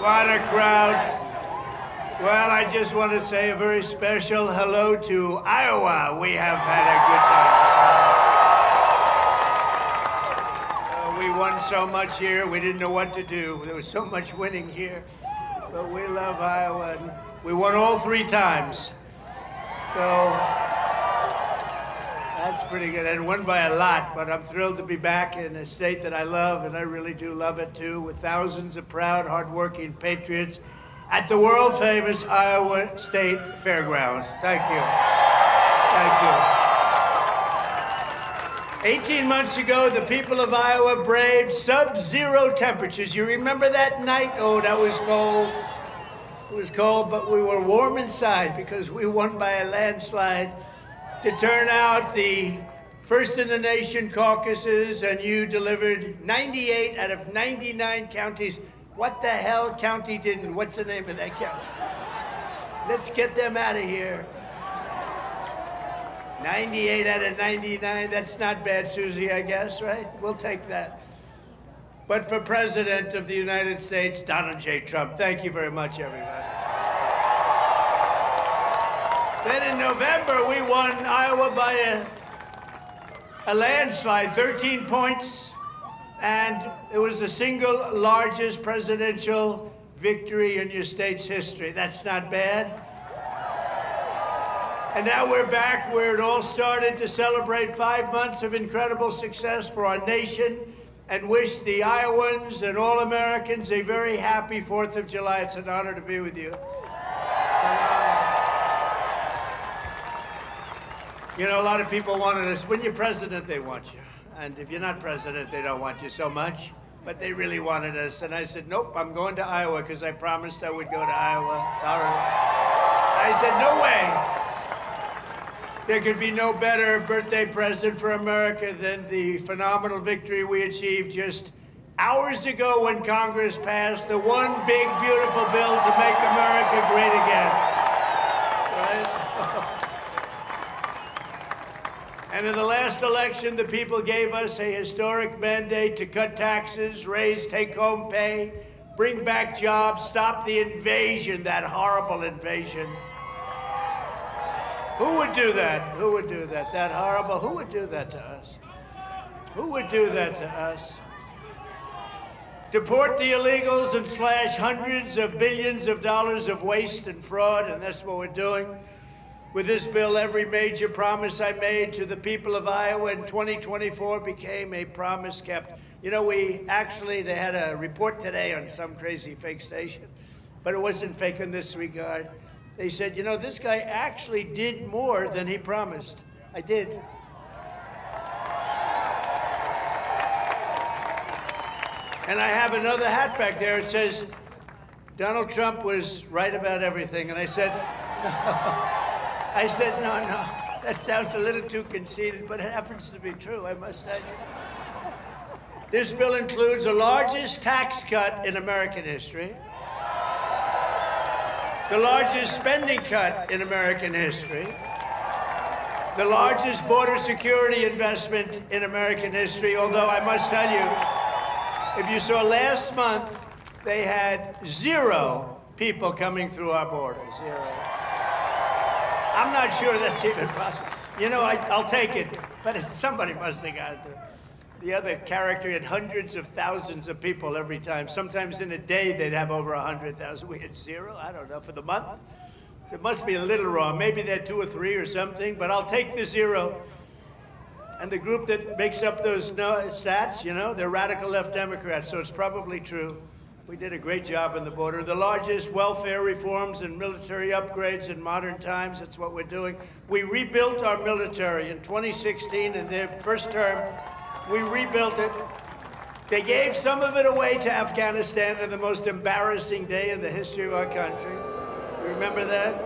What a crowd. Well, I just want to say a very special hello to Iowa. We have had a good time. We won so much here, we didn't know what to do. There was so much winning here. But we love Iowa. And we won all 3 times. So that's pretty good. And won by a lot, but I'm thrilled to be back in a state that I love, and I really do love it too, with thousands of proud, hardworking patriots at the world-famous Iowa State Fairgrounds. Thank you. Thank you. 18 months ago, the people of Iowa braved sub-zero temperatures. You remember that night? Oh, that was cold. It was cold, but we were warm inside because we won by a landslide to turn out the first in the nation caucuses, and you delivered 98 out of 99 counties. What the hell county didn't? What's the name of that county? Let's get them out of here. 98 out of 99, that's not bad, Susie, I guess, right? We'll take that. But for President of the United States, Donald J. Trump, thank you very much, everybody. Then in November, we won Iowa by a landslide, 13 points. And it was the single largest presidential victory in your state's history. That's not bad. And now we're back where it all started to celebrate 5 months of incredible success for our nation and wish the Iowans and all Americans a very happy 4th of July. It's an honor to be with you. It's an honor. You know, a lot of people wanted us, when you're president, they want you. And if you're not president, they don't want you so much. But they really wanted us. And I said, nope, I'm going to Iowa because I promised I would go to Iowa. Sorry. I said, no way. There could be no better birthday present for America than the phenomenal victory we achieved just hours ago when Congress passed the one big, beautiful bill to make America great again. Right? And in the last election, the people gave us a historic mandate to cut taxes, raise take-home pay, bring back jobs, stop the invasion, that horrible invasion. Who would do that? Who would do that? That horrible, who would do that to us? Who would do that to us? Deport the illegals and slash hundreds of billions of dollars of waste and fraud, and that's what we're doing. With this bill, every major promise I made to the people of Iowa in 2024 became a promise kept. You know, they had a report today on some crazy fake station, but it wasn't fake in this regard. They said, you know, this guy actually did more than he promised. I did. And I have another hat back there. It says, Donald Trump was right about everything. And I said, no. I said, no, that sounds a little too conceited, but it happens to be true, I must tell you. This bill includes the largest tax cut in American history, the largest spending cut in American history, the largest border security investment in American history, although I must tell you, if you saw last month, they had 0 people coming through our border, 0. I'm not sure that's even possible. You know, I'll take it, but somebody must have gotten through. The other character had hundreds of thousands of people every time. Sometimes in a day, they'd have over 100,000. We had 0, I don't know, for the month. So it must be a little wrong. Maybe they're 2 or 3 or something, but I'll take the 0. And the group that makes up those stats, you know, they're radical left Democrats, so it's probably true. We did a great job on the border. The largest welfare reforms and military upgrades in modern times, that's what we're doing. We rebuilt our military in 2016 in their first term. We rebuilt it. They gave some of it away to Afghanistan on the most embarrassing day in the history of our country. You remember that?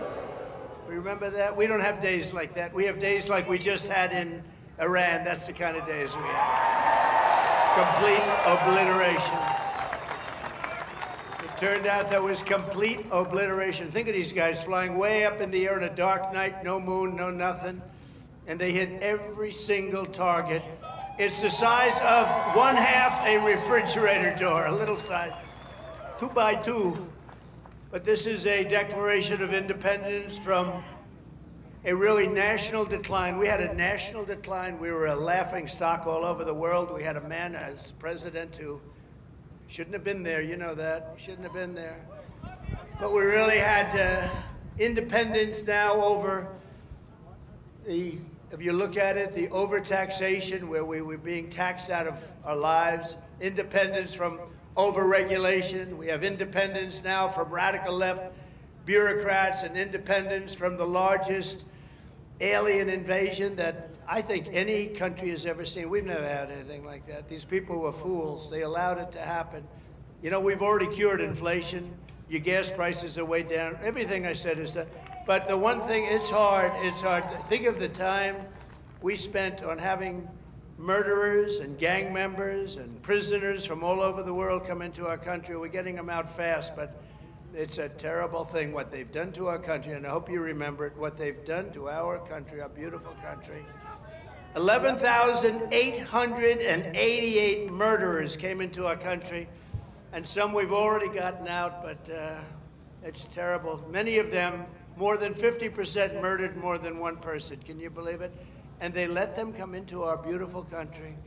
We remember that? We don't have days like that. We have days like we just had in Iran. That's the kind of days we have. Complete obliteration. It turned out there was complete obliteration. Think of these guys flying way up in the air on a dark night, no moon, no nothing, and they hit every single target. It's the size of 1/2 a refrigerator door, a little size. two by two, but this is a declaration of independence from a really national decline. We had a national decline. We were a laughing stock all over the world. We had a man as president who shouldn't have been there, you know that. Shouldn't have been there. But we really had independence now over the, if you look at it, the overtaxation, where we were being taxed out of our lives, independence from overregulation. We have independence now from radical left bureaucrats, and independence from the largest alien invasion that I think any country has ever seen. We've never had anything like that. These people were fools. They allowed it to happen. You know, we've already cured inflation. Your gas prices are way down. Everything I said is done. But the one thing, it's hard. Think of the time we spent on having murderers and gang members and prisoners from all over the world come into our country. We're getting them out fast, but it's a terrible thing what they've done to our country, and I hope you remember it, what they've done to our country, our beautiful country. 11,888 murderers came into our country, and some we've already gotten out, but it's terrible. Many of them, more than 50% murdered more than one person. Can you believe it? And they let them come into our beautiful country.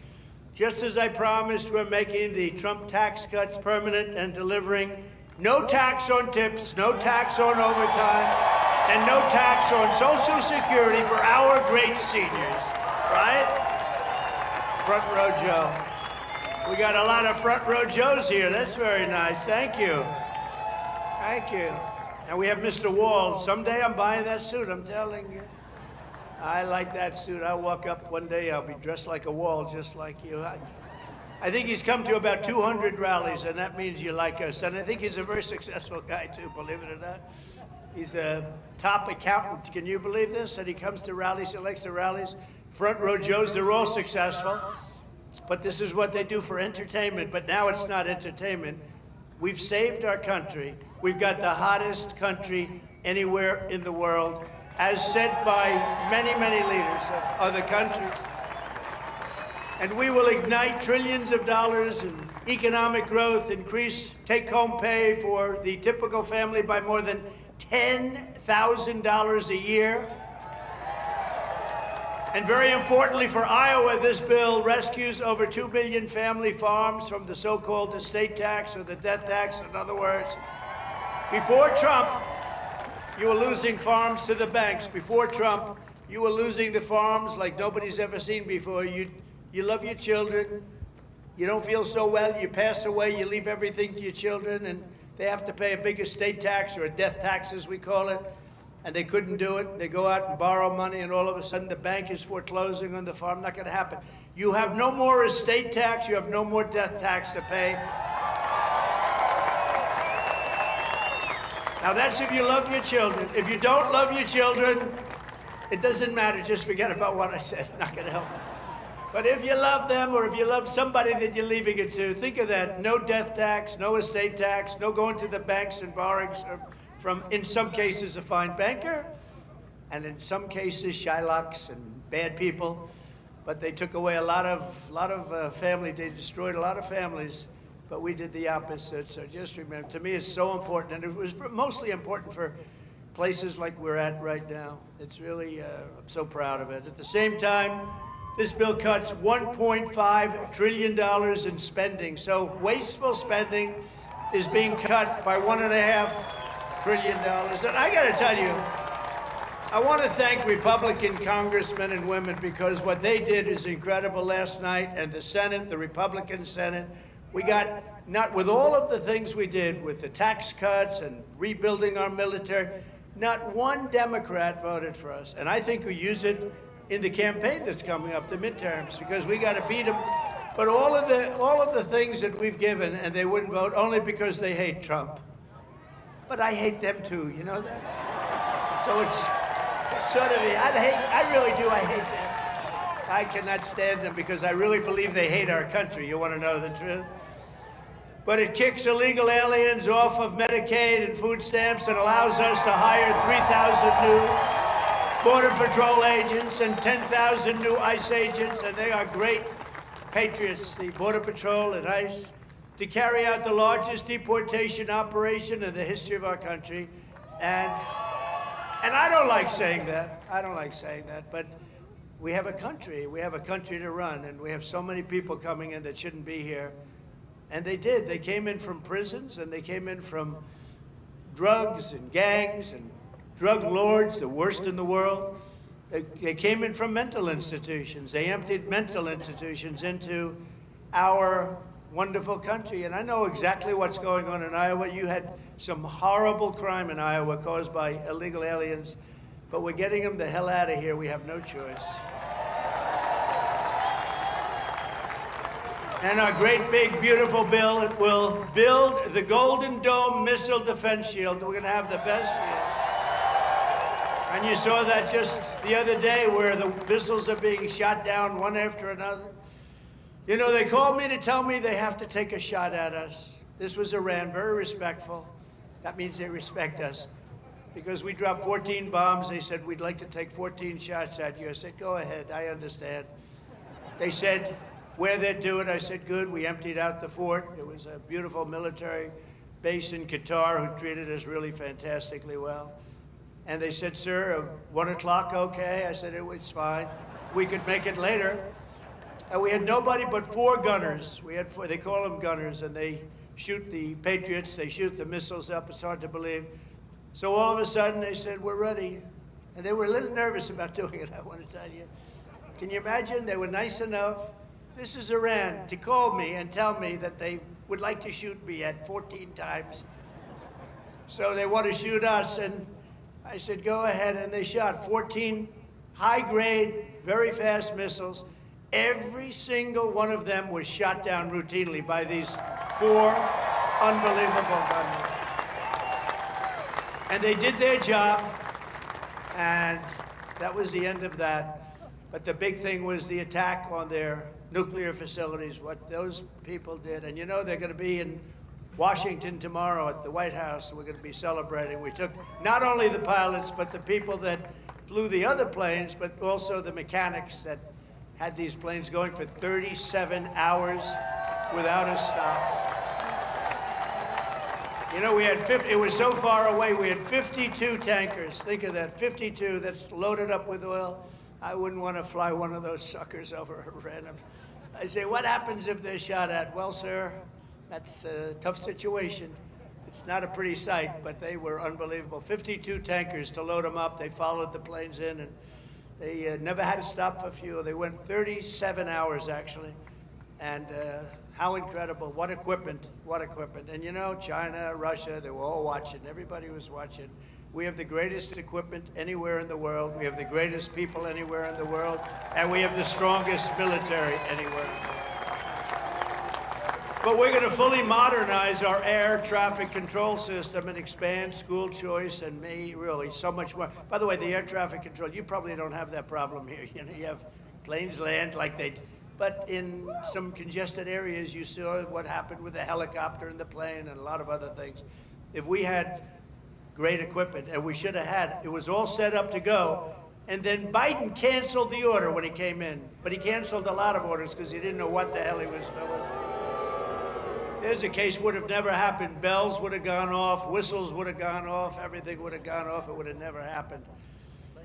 Just as I promised, we're making the Trump tax cuts permanent and delivering no tax on tips, no tax on overtime, and no tax on Social Security for our great seniors, right? Front row Joe. We got a lot of front row Joes here. That's very nice. Thank you. Thank you. And we have Mr. Wall. Someday I'm buying that suit, I'm telling you. I like that suit. I'll walk up one day, I'll be dressed like a wall, just like you. I think he's come to about 200 rallies, and that means you like us. And I think he's a very successful guy, too, believe it or not. He's a top accountant. Can you believe this? And he comes to rallies, he likes the rallies. Front row Joes, they're all successful. But this is what they do for entertainment. But now it's not entertainment. We've saved our country. We've got the hottest country anywhere in the world, as said by many, many leaders of other countries. And we will ignite trillions of dollars in economic growth, increase take-home pay for the typical family by more than $10,000 a year. And very importantly for Iowa, this bill rescues over 2 million family farms from the so-called estate tax or the death tax. In other words, before Trump, you were losing farms to the banks. Before Trump, you were losing the farms like nobody's ever seen before. You love your children. You don't feel so well. You pass away. You leave everything to your children, and they have to pay a big estate tax, or a death tax, as we call it. And they couldn't do it. They go out and borrow money, and all of a sudden the bank is foreclosing on the farm. Not going to happen. You have no more estate tax. You have no more death tax to pay. Now that's if you love your children. If you don't love your children, it doesn't matter. Just forget about what I said. Not going to help. But if you love them, or if you love somebody that you're leaving it to, think of that. No death tax, no estate tax, no going to the banks and borrowing from, in some cases, a fine banker, and in some cases, Shylocks and bad people. But they took away a lot of family. They destroyed a lot of families, but we did the opposite. So just remember, to me, it's so important, and it was mostly important for places like we're at right now. It's really, I'm so proud of it. At the same time, this bill cuts $1.5 trillion in spending. So wasteful spending is being cut by $1.5 trillion. And I got to tell you, I want to thank Republican congressmen and women, because what they did is incredible last night. And the Senate, the Republican Senate, we got, not with all of the things we did with the tax cuts and rebuilding our military, not one Democrat voted for us. And I think we use it in the campaign that's coming up, the midterms, because we got to beat them. But all of the things that we've given, and they wouldn't vote only because they hate Trump. But I hate them too, you know that? So it's sort of, I really do, I hate them. I cannot stand them because I really believe they hate our country. You want to know the truth? But it kicks illegal aliens off of Medicaid and food stamps and allows us to hire 3,000 new Border Patrol agents and 10,000 new ICE agents, and they are great patriots, the Border Patrol and ICE, to carry out the largest deportation operation in the history of our country. And I don't like saying that. I don't like saying that, but we have a country. We have a country to run, and we have so many people coming in that shouldn't be here. And they did. They came in from prisons, and they came in from drugs and gangs and drug lords, the worst in the world. They came in from mental institutions. They emptied mental institutions into our wonderful country. And I know exactly what's going on in Iowa. You had some horrible crime in Iowa caused by illegal aliens, but we're getting them the hell out of here. We have no choice. And our great, big, beautiful bill, it will build the Golden Dome Missile Defense Shield. We're going to have the best shield. And you saw that just the other day where the missiles are being shot down one after another. You know, they called me to tell me they have to take a shot at us. This was Iran, very respectful. That means they respect us. Because we dropped 14 bombs, they said, we'd like to take 14 shots at you. I said, go ahead, I understand. They said, where they'd do it, I said, good. We emptied out the fort. It was a beautiful military base in Qatar who treated us really fantastically well. And they said, sir, 1 o'clock, okay? I said, it was fine. We could make it later. And we had nobody but 4 gunners. We had 4, they call them gunners, and they shoot the Patriots, they shoot the missiles up. It's hard to believe. So all of a sudden, they said, we're ready. And they were a little nervous about doing it, I want to tell you. Can you imagine? They were nice enough. This is Iran, to call me and tell me that they would like to shoot me at 14 times. So they want to shoot us, and I said, go ahead, and they shot 14 high-grade, very fast missiles. Every single one of them was shot down routinely by these 4 unbelievable gunmen. And they did their job, and that was the end of that. But the big thing was the attack on their nuclear facilities, what those people did. And you know, they're going to be in Washington tomorrow at the White House. We're going to be celebrating. We took not only the pilots, but the people that flew the other planes, but also the mechanics that had these planes going for 37 hours without a stop. You know, we had 50, it was so far away, we had 52 tankers. Think of that, 52 that's loaded up with oil. I wouldn't want to fly one of those suckers over Iran. I say, what happens if they're shot at? Well, sir, that's a tough situation. It's not a pretty sight, but they were unbelievable. 52 tankers to load them up. They followed the planes in, and they never had to stop for fuel. They went 37 hours, actually. And how incredible. What equipment, what equipment. And you know, China, Russia, they were all watching. Everybody was watching. We have the greatest equipment anywhere in the world. We have the greatest people anywhere in the world. And we have the strongest military anywhere. But we're going to fully modernize our air traffic control system and expand school choice and really so much more. By the way, the air traffic control, you probably don't have that problem here. You know, you have planes land like they, but in some congested areas, you saw what happened with the helicopter and the plane and a lot of other things. If we had great equipment, and we should have had, it was all set up to go, and then Biden canceled the order when he came in, but he canceled a lot of orders because he didn't know what the hell he was doing. There's a case would have never happened. Bells would have gone off, whistles would have gone off, everything would have gone off, it would have never happened.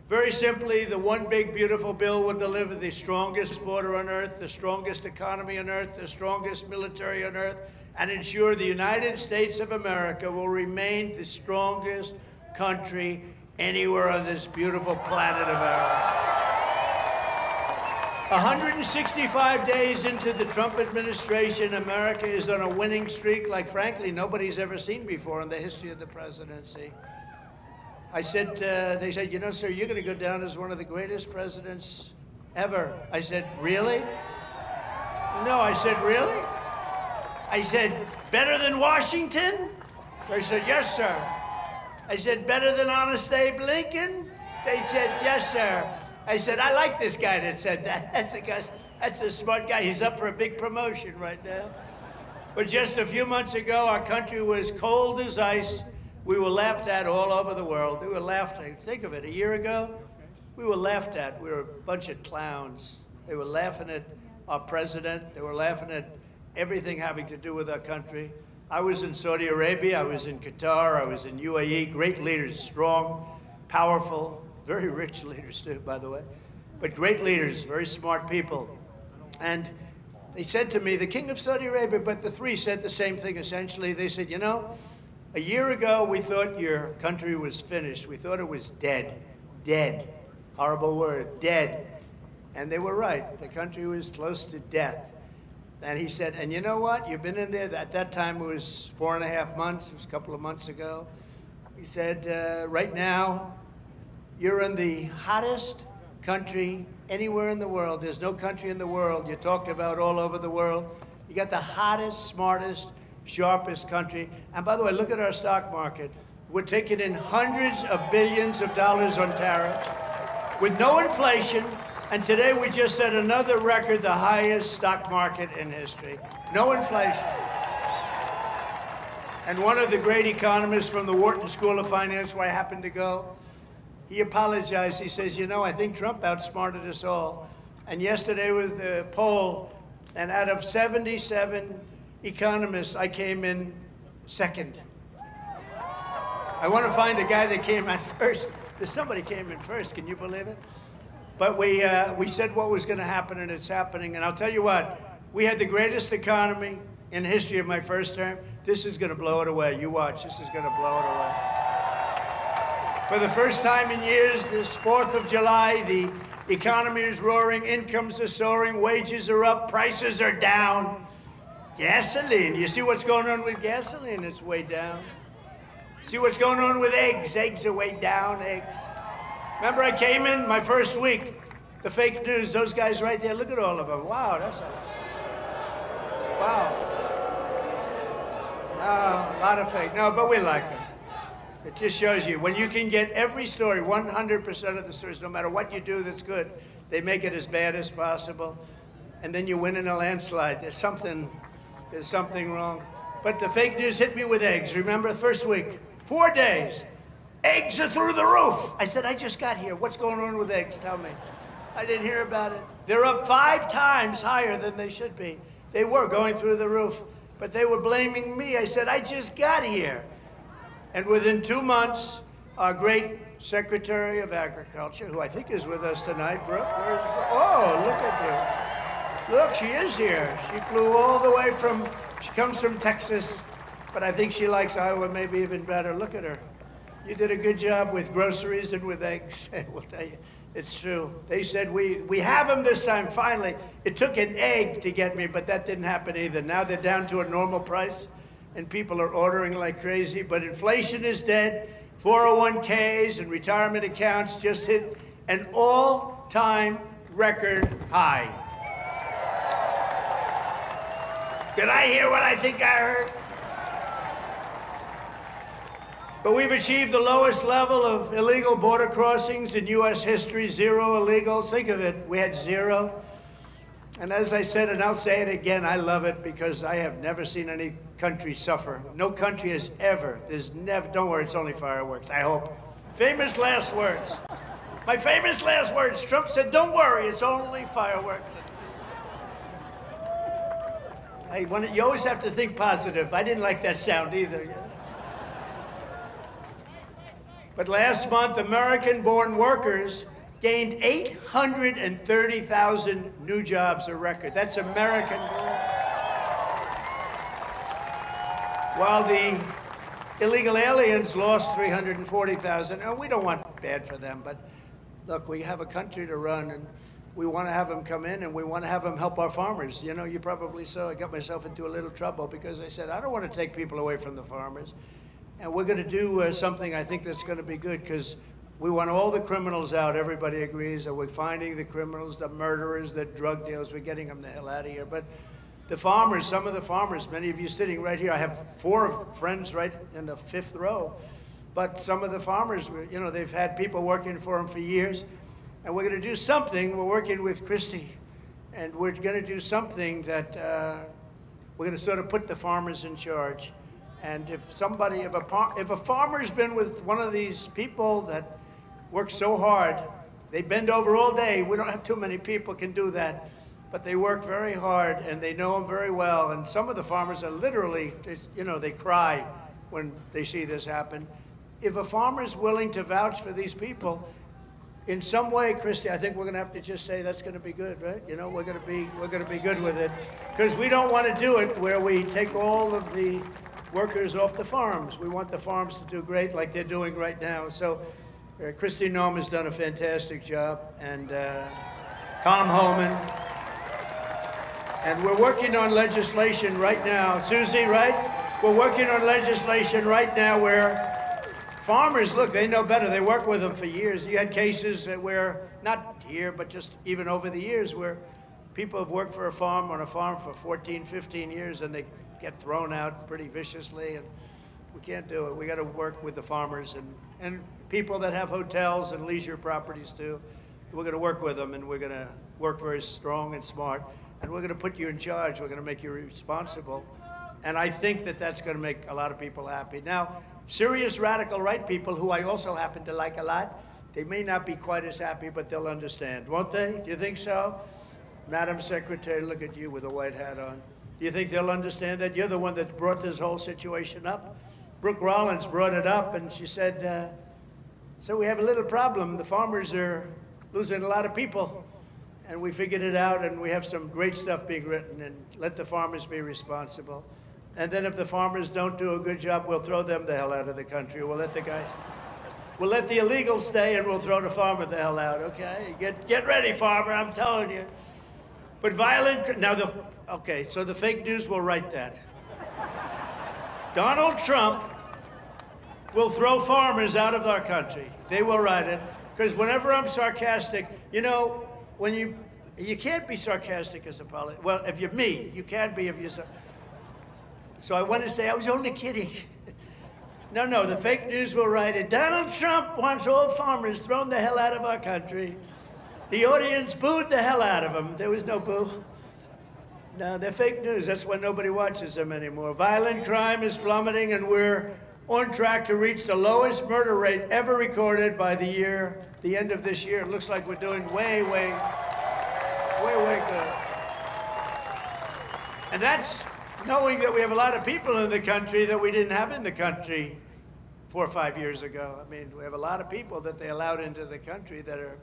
Very simply, the one big beautiful bill would deliver the strongest border on earth, the strongest economy on earth, the strongest military on earth, and ensure the United States of America will remain the strongest country anywhere on this beautiful planet of ours. 165 days into the Trump administration, America is on a winning streak like, frankly, nobody's ever seen before in the history of the presidency. I said, they said, you know, sir, you're going to go down as one of the greatest presidents ever. I said, really? No, I said, really? I said, better than Washington? They said, yes, sir. I said, better than Honest Abe Lincoln? They said, yes, sir. I said, I like this guy that said that. That's a smart guy. He's up for a big promotion right now. But just a few months ago, our country was cold as ice. We were laughed at all over the world. We were laughed at. Think of it, a year ago, we were laughed at. We were a bunch of clowns. They were laughing at our president. They were laughing at everything having to do with our country. I was in Saudi Arabia, I was in Qatar, I was in UAE, great leaders, strong, powerful, very rich leaders too, by the way, but great leaders, very smart people. And they said to me, the king of Saudi Arabia, but the three said the same thing essentially. They said, you know, a year ago we thought your country was finished. We thought it was dead. Dead. Horrible word, dead. And they were right. The country was close to death. And he said, and you know what? You've been in there. At that time, it was 4.5 months. It was a couple of months ago. He said, right now, you're in the hottest country anywhere in the world. There's no country in the world. You talked about all over the world. You got the hottest, smartest, sharpest country. And by the way, look at our stock market. We're taking in hundreds of billions of dollars on tariffs with no inflation. And today we just set another record, the highest stock market in history. No inflation. And one of the great economists from the Wharton School of Finance, where I happened to go, he apologized. He says, you know, I think Trump outsmarted us all. And yesterday was the poll, and out of 77 economists, I came in second. I want to find the guy that came in first. Somebody came in first, can you believe it? But we said what was going to happen, and it's happening. And I'll tell you what, we had the greatest economy in the history of my first term. This is going to blow it away. You watch, this is going to blow it away. For the first time in years, this 4th of July, the economy is roaring, incomes are soaring, wages are up, prices are down. Gasoline, you see what's going on with gasoline? It's way down. See what's going on with eggs? Eggs are way down, eggs. Remember I came in my first week, the fake news, those guys right there, look at all of them. Wow, that's a, wow. No, a lot of fake, no, but we like them. It just shows you, when you can get every story, 100% of the stories, no matter what you do that's good, they make it as bad as possible, and then you win in a landslide. There's something wrong. But the fake news hit me with eggs, remember, first week, 4 days. Eggs are through the roof. I said, I just got here. What's going on with eggs? Tell me. I didn't hear about it. They're up 5 times higher than they should be. They were going through the roof, but they were blaming me. I said, I just got here. And within 2 months, our great Secretary of Agriculture, who I think is with us tonight, Brooke, where's Brooke? Oh, look at you. Look, she is here. She flew all the way from, she comes from Texas, but I think she likes Iowa maybe even better. Look at her. You did a good job with groceries and with eggs. We'll tell you, it's true. They said, we have them this time, finally. It took an egg to get me, but that didn't happen either. Now they're down to a normal price, and people are ordering like crazy, but inflation is dead. 401ks and retirement accounts just hit an all-time record high. Did I hear what I think I heard? But we've achieved the lowest level of illegal border crossings in U.S. history, 0 illegals. Think of it, we had 0. And as I said, and I'll say it again, I love it because I have never seen any country suffer. No country has ever, there's never, don't worry, it's only fireworks, I hope. Famous last words. My famous last words, Trump said, don't worry, it's only fireworks. Hey, you always have to think positive. I didn't like that sound either. You know? But last month, American-born workers gained 830,000 new jobs, a record. That's American-born. While the illegal aliens lost 340,000. And we don't want bad for them, but look, we have a country to run, and we want to have them come in, and we want to have them help our farmers. You know, you probably saw I got myself into a little trouble because I said, I don't want to take people away from the farmers. And we're going to do something I think that's going to be good because we want all the criminals out. Everybody agrees that we're finding the criminals, the murderers, the drug dealers. We're getting them the hell out of here. But the farmers, some of the farmers, many of you sitting right here, I have 4 friends right in the 5th row. But some of the farmers, you know, they've had people working for them for years. And we're going to do something. We're working with Kristi. And we're going to do something that we're going to sort of put the farmers in charge. And if somebody, if a farmer's been with one of these people that work so hard, they bend over all day, we don't have too many people can do that. but they work very hard and they know them very well. And some of the farmers are literally, you know, they cry when they see this happen. If a farmer is willing to vouch for these people, in some way, Kristi, I think we're going to have to just say that's going to be good, right? You know, we're going to be good with it, because we don't want to do it where we take all of the workers off the farms. We want the farms to do great, like they're doing right now. So, Kristi Noem has done a fantastic job, and Tom Homeland, and we're working on legislation right now. Susie, right? We're working on legislation right now where farmers, look, they know better. They work with them for years. You had cases where, not here, but just even over the years, where people have worked for a farm, on a farm for 14, 15 years, and they get thrown out pretty viciously, and we can't do it. We got to work with the farmers and people that have hotels and leisure properties too. We're going to work with them, and we're going to work very strong and smart, and we're going to put you in charge. We're going to make you responsible, and I think that that's going to make a lot of people happy. Now, serious radical right people, who I also happen to like a lot, they may not be quite as happy, but they'll understand, won't they? Do you think so? Madam Secretary, look at you with a white hat on. Do you think they'll understand that? You're the one that brought this whole situation up. Brooke Rollins brought it up, and she said, so we have a little problem. The farmers are losing a lot of people, and we figured it out, and we have some great stuff being written, and let the farmers be responsible. And then if the farmers don't do a good job, we'll throw them the hell out of the country. We'll let the illegals stay, and we'll throw the farmer the hell out, okay? Get ready, farmer, I'm telling you. But okay, so the fake news will write that. Donald Trump will throw farmers out of our country. They will write it, because whenever I'm sarcastic, you know, when you can't be sarcastic as a politician. Well, if you're me, you can be if you're So I want to say I was only kidding. No, the fake news will write it. Donald Trump wants all farmers thrown the hell out of our country. The audience booed the hell out of him. There was no boo. No, they're fake news. That's why nobody watches them anymore. Violent crime is plummeting, and we're on track to reach the lowest murder rate ever recorded by the end of this year. It looks like we're doing way good. And that's knowing that we have a lot of people in the country that we didn't have in the country 4 or 5 years ago. I mean, we have a lot of people that they allowed into the country that are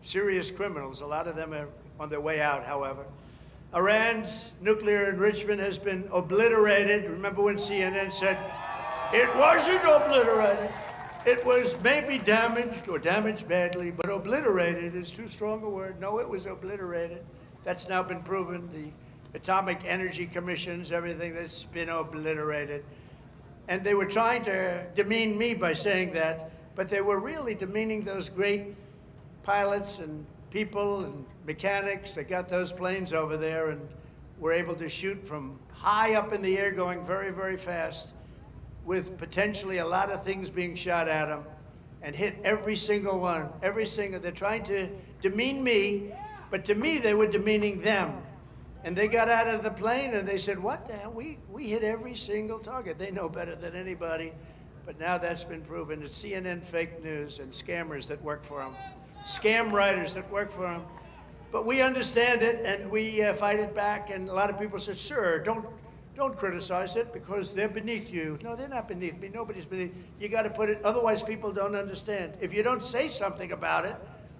serious criminals. A lot of them are on their way out, however. Iran's nuclear enrichment has been obliterated. Remember when CNN said, it wasn't obliterated. It was maybe damaged or damaged badly, but obliterated is too strong a word. No, it was obliterated. That's now been proven. The Atomic Energy Commissions, everything that's been obliterated. And they were trying to demean me by saying that, but they were really demeaning those great pilots and people and mechanics that got those planes over there and were able to shoot from high up in the air going very, very fast with potentially a lot of things being shot at them and hit every single one, they're trying to demean me, but to me they were demeaning them. And they got out of the plane and they said, what the hell, we hit every single target. They know better than anybody, but now that's been proven. It's CNN fake news and scammers that work for them. Scam writers that work for them. But we understand it, and we fight it back, and a lot of people say, sir, don't criticize it because they're beneath you. No, they're not beneath me. Nobody's beneath. You got to put it, otherwise people don't understand. If you don't say something about it,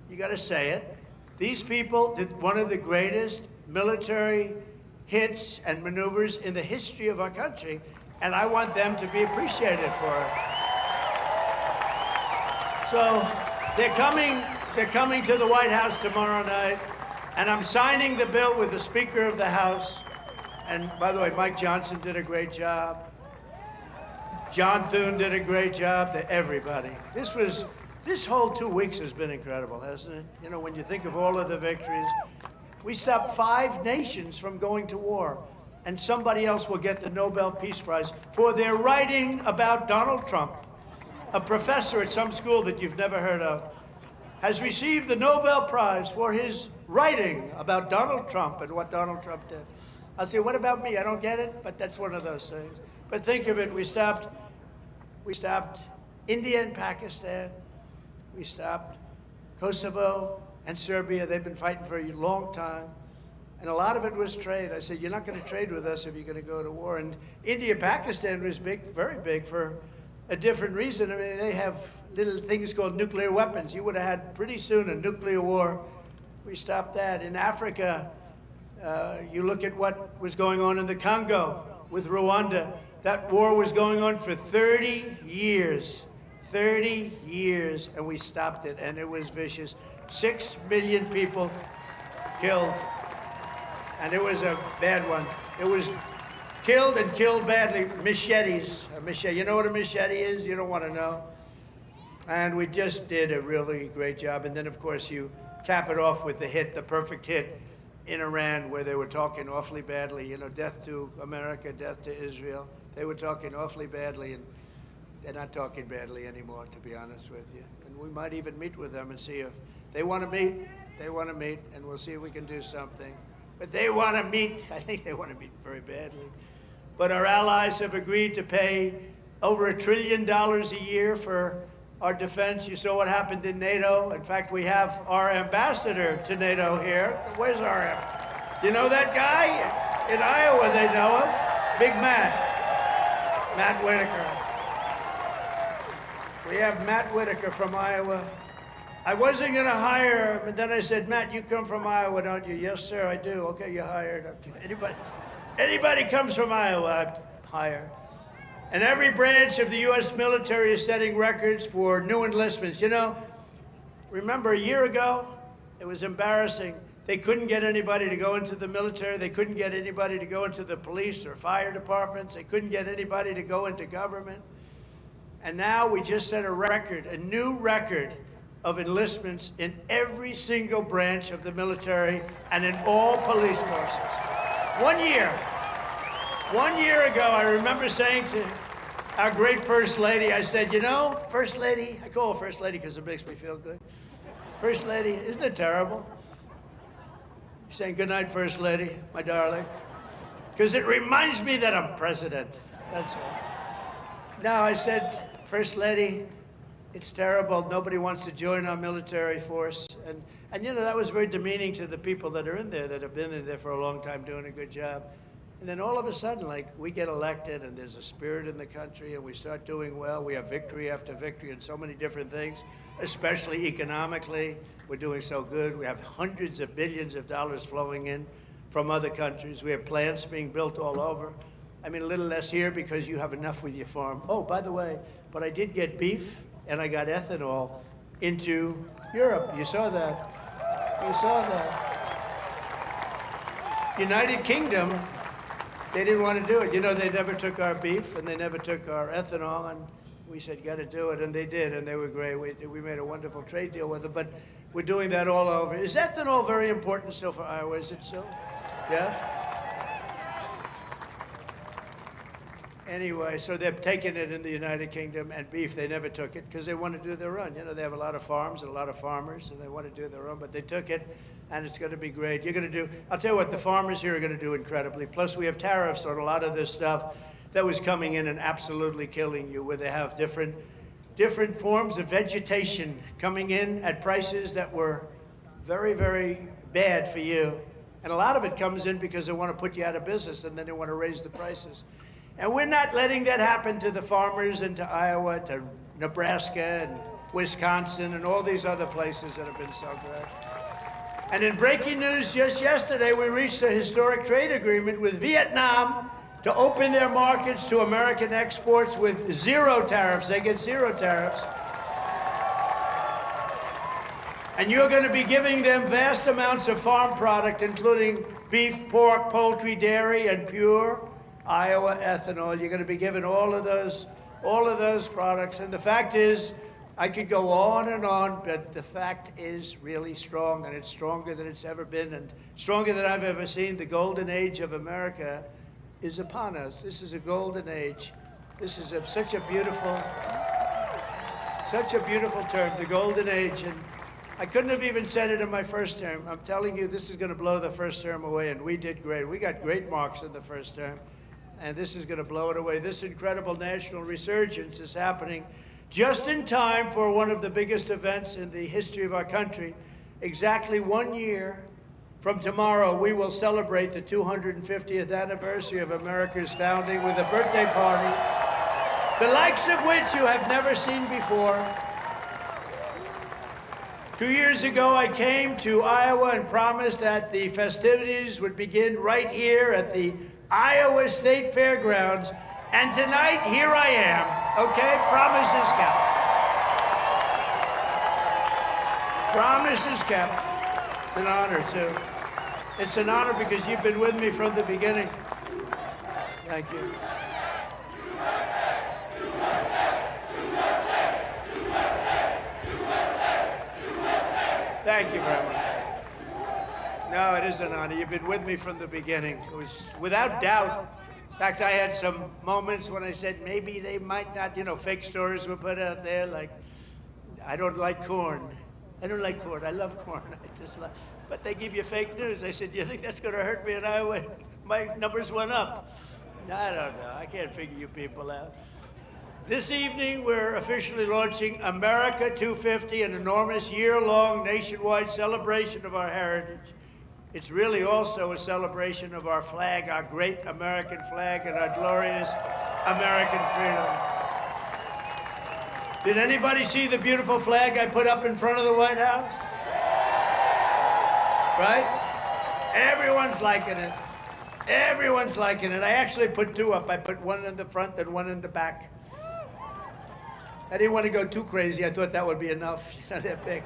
you got to say it. These people did one of the greatest military hits and maneuvers in the history of our country, and I want them to be appreciated for it. So they're coming to the White House tomorrow night, and I'm signing the bill with the Speaker of the House. And by the way, Mike Johnson did a great job. John Thune did a great job. Everybody. This whole 2 weeks has been incredible, hasn't it? You know, when you think of all of the victories, we stopped 5 nations from going to war, and somebody else will get the Nobel Peace Prize for their writing about Donald Trump. A professor at some school that you've never heard of has received the Nobel Prize for his writing about Donald Trump and what Donald Trump did. I'll say, what about me? I don't get it, but that's one of those things. But think of it, we stopped India and Pakistan, we stopped Kosovo and Serbia. They've been fighting for a long time. And a lot of it was trade. I said, you're not going to trade with us if you're going to go to war. And India, Pakistan was big, very big for a different reason. I mean, they have little things called nuclear weapons. You would have had pretty soon a nuclear war. We stopped that. In Africa, you look at what was going on in the Congo with Rwanda. That war was going on for 30 years. 30 years, and we stopped it, and it was vicious. 6 million people killed. And it was a bad one. It was killed and killed badly. Machetes. A machete. You know what a machete is? You don't want to know. And we just did a really great job. And then, of course, you cap it off with the hit, the perfect hit in Iran, where they were talking awfully badly. You know, death to America, death to Israel. They were talking awfully badly, and they're not talking badly anymore, to be honest with you. And we might even meet with them and see if they want to meet. They want to meet, and we'll see if we can do something. But they want to meet. I think they want to meet very badly. But our allies have agreed to pay over $1 trillion a year for our defense. You saw what happened in NATO. In fact, we have our ambassador to NATO here. Where's our You know that guy? In Iowa, they know him. Big Matt Whitaker. We have Matt Whitaker from Iowa. I wasn't going to hire him, and then I said, Matt, you come from Iowa, don't you? Yes, sir, I do. Okay, you're hired. Anybody comes from Iowa, I hire. And every branch of the U.S. military is setting records for new enlistments. You know, remember a year ago, it was embarrassing. They couldn't get anybody to go into the military. They couldn't get anybody to go into the police or fire departments. They couldn't get anybody to go into government. And now we just set a record, a new record of enlistments in every single branch of the military and in all police forces. 1 year. 1 year ago, I remember saying to our great First Lady, I said, you know, First Lady, I call her First Lady because it makes me feel good. First Lady, isn't it terrible? You're saying good night, First Lady, my darling. Because it reminds me that I'm president. That's all. Now, I said, First Lady, it's terrible. Nobody wants to join our military force. And you know, that was very demeaning to the people that are in there, that have been in there for a long time doing a good job. And then all of a sudden, like, we get elected and there's a spirit in the country and we start doing well. We have victory after victory in so many different things, especially economically. We're doing so good. We have hundreds of billions of dollars flowing in from other countries. We have plants being built all over. I mean, a little less here because you have enough with your farm. Oh, by the way, but I did get beef and I got ethanol into Europe. You saw that. You saw that. United Kingdom, they didn't want to do it. You know, they never took our beef and they never took our ethanol, and we said, got to do it, and they did, and they were great. We made a wonderful trade deal with them, but we're doing that all over. Is ethanol very important still for Iowa? Is it so? Yes? Anyway, so they've taken it in the United Kingdom, and beef, they never took it because they want to do their own. You know, they have a lot of farms and a lot of farmers, and they want to do their own, but they took it, and it's going to be great. You're going to do, I'll tell you what, the farmers here are going to do incredibly. Plus, we have tariffs on a lot of this stuff that was coming in and absolutely killing you, where they have different forms of vegetation coming in at prices that were very, very bad for you. And a lot of it comes in because they want to put you out of business, and then they want to raise the prices. And we're not letting that happen to the farmers and to Iowa, to Nebraska and Wisconsin and all these other places that have been so good. And in breaking news just yesterday, we reached a historic trade agreement with Vietnam to open their markets to American exports with 0 tariffs. They get 0 tariffs. And you're going to be giving them vast amounts of farm product, including beef, pork, poultry, dairy, and pure Iowa ethanol. You're going to be given all of those products. And the fact is, I could go on and on, but the fact is really strong, and it's stronger than it's ever been, and stronger than I've ever seen. The golden age of America is upon us. This is a golden age. This is such a beautiful term, the golden age. And I couldn't have even said it in my first term. I'm telling you, this is going to blow the first term away, and we did great. We got great marks in the first term, and this is going to blow it away. This incredible national resurgence is happening just in time for one of the biggest events in the history of our country. Exactly 1 year From tomorrow, we will celebrate the 250th anniversary of America's founding with a birthday party, the likes of which you have never seen before. 2 years ago, I came to Iowa and promised that the festivities would begin right here at the Iowa State Fairgrounds. And tonight, here I am, okay? Promises kept. Promises kept. It's an honor, too. It's an honor because you've been with me from the beginning. Thank you. Thank you very much. No, it is an honor. You've been with me from the beginning. It was without doubt. In fact, I had some moments when I said maybe they might not, fake stories were put out there like, I don't like corn. I don't like corn. I love corn. But they give you fake news. I said, do you think that's going to hurt me in Iowa? My numbers went up. I don't know. I can't figure you people out. This evening, we're officially launching America 250, an enormous year-long nationwide celebration of our heritage. It's really also a celebration of our flag, our great American flag, and our glorious American freedom. Did anybody see the beautiful flag I put up in front of the White House? Right? Everyone's liking it. Everyone's liking it. I actually put two up. I put one in the front and one in the back. I didn't want to go too crazy. I thought that would be enough. They're big.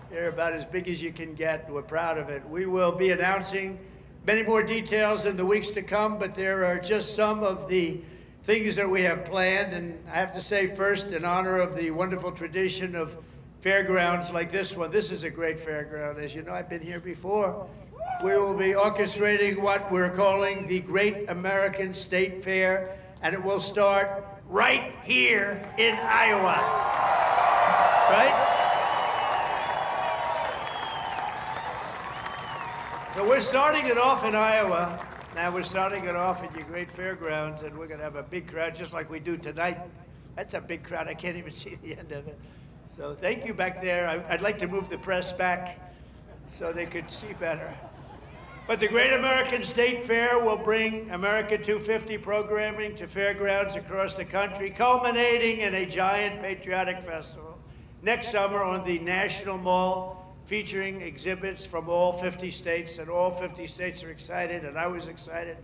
They're about as big as you can get. We're proud of it. We will be announcing many more details in the weeks to come, but there are just some of the things that we have planned. And I have to say first, in honor of the wonderful tradition of fairgrounds like this one. This is a great fairground. As you know, I've been here before. We will be orchestrating what we're calling the Great American State Fair, and it will start right here in Iowa, right? So we're starting it off in Iowa. Now we're starting it off at your great fairgrounds, and we're gonna have a big crowd just like we do tonight. That's a big crowd. I can't even see the end of it. So thank you back there. I'd like to move the press back so they could see better. But the Great American State Fair will bring America 250 programming to fairgrounds across the country, culminating in a giant patriotic festival next summer on the National Mall, featuring exhibits from all 50 states, and all 50 states are excited, and I was excited.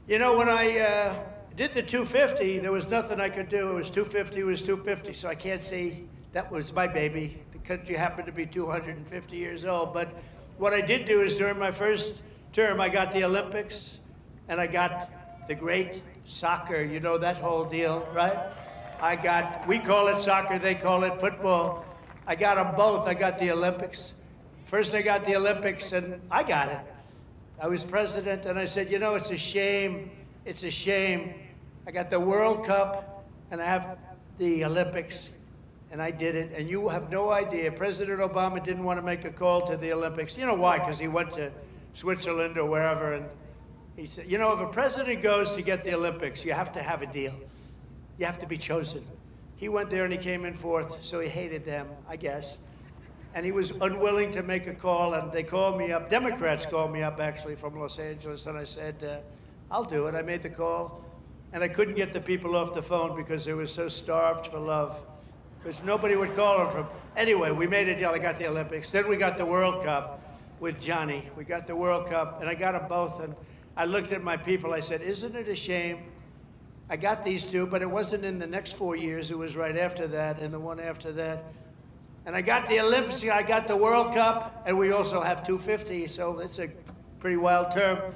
You know, when I did the 250, there was nothing I could do. It was 250, it was 250, so I can't say that was my baby. The country happened to be 250 years old, but what I did do is during my first term, I got the Olympics and I got the great soccer, you know, that whole deal, right? We call it soccer, they call it football. I got them both. I got the Olympics. First I got the Olympics and I got it. I was president and I said, you know, it's a shame. It's a shame. I got the World Cup and I have the Olympics. And I did it, and you have no idea. President Obama didn't want to make a call to the Olympics. You know why? Because he went to Switzerland or wherever, and he said, you know, if a president goes to get the Olympics, you have to have a deal. You have to be chosen. He went there and he came in fourth, so he hated them, I guess. And he was unwilling to make a call, and they called me up. Democrats called me up, actually, from Los Angeles, and I said, I'll do it. I made the call, and I couldn't get the people off the phone because they were so starved for love. Because nobody would call him from. Anyway, we made a deal. I got the Olympics. Then we got the World Cup with Johnny. We got the World Cup, and I got them both. And I looked at my people. I said, isn't it a shame? I got these two, but it wasn't in the next 4 years. It was right after that and the one after that. And I got the Olympics. I got the World Cup, and we also have 250, so it's a pretty wild term.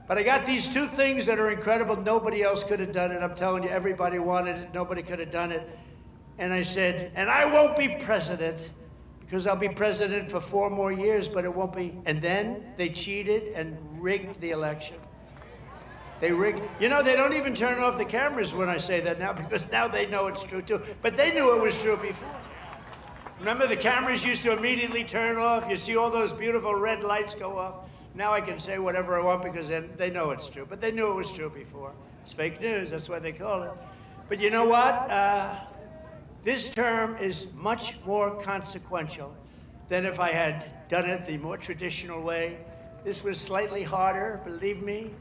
But I got these two things that are incredible. Nobody else could have done it. I'm telling you, everybody wanted it. Nobody could have done it. And I said, and I won't be president because I'll be president for 4 more years, but it won't be. And then they cheated and rigged the election. They rigged. You know, they don't even turn off the cameras when I say that now because now they know it's true too. But they knew it was true before. Remember, the cameras used to immediately turn off. You see all those beautiful red lights go off. Now I can say whatever I want because they know it's true. But they knew it was true before. It's fake news. That's why they call it. But you know what? This term is much more consequential than if I had done it the more traditional way. This was slightly harder, believe me.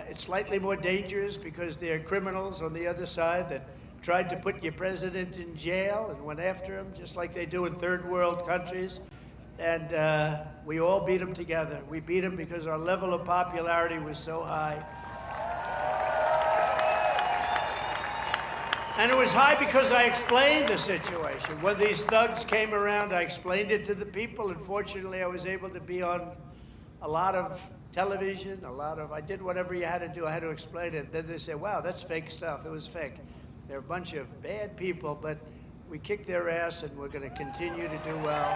It's slightly more dangerous because there are criminals on the other side that tried to put your president in jail and went after him, just like they do in third world countries. And we all beat him together. We beat him because our level of popularity was so high. And it was high because I explained the situation. When these thugs came around, I explained it to the people. And fortunately, I was able to be on a lot of television, I did whatever you had to do. I had to explain it. Then they said, wow, that's fake stuff. It was fake. They're a bunch of bad people, but we kicked their ass and we're going to continue to do well.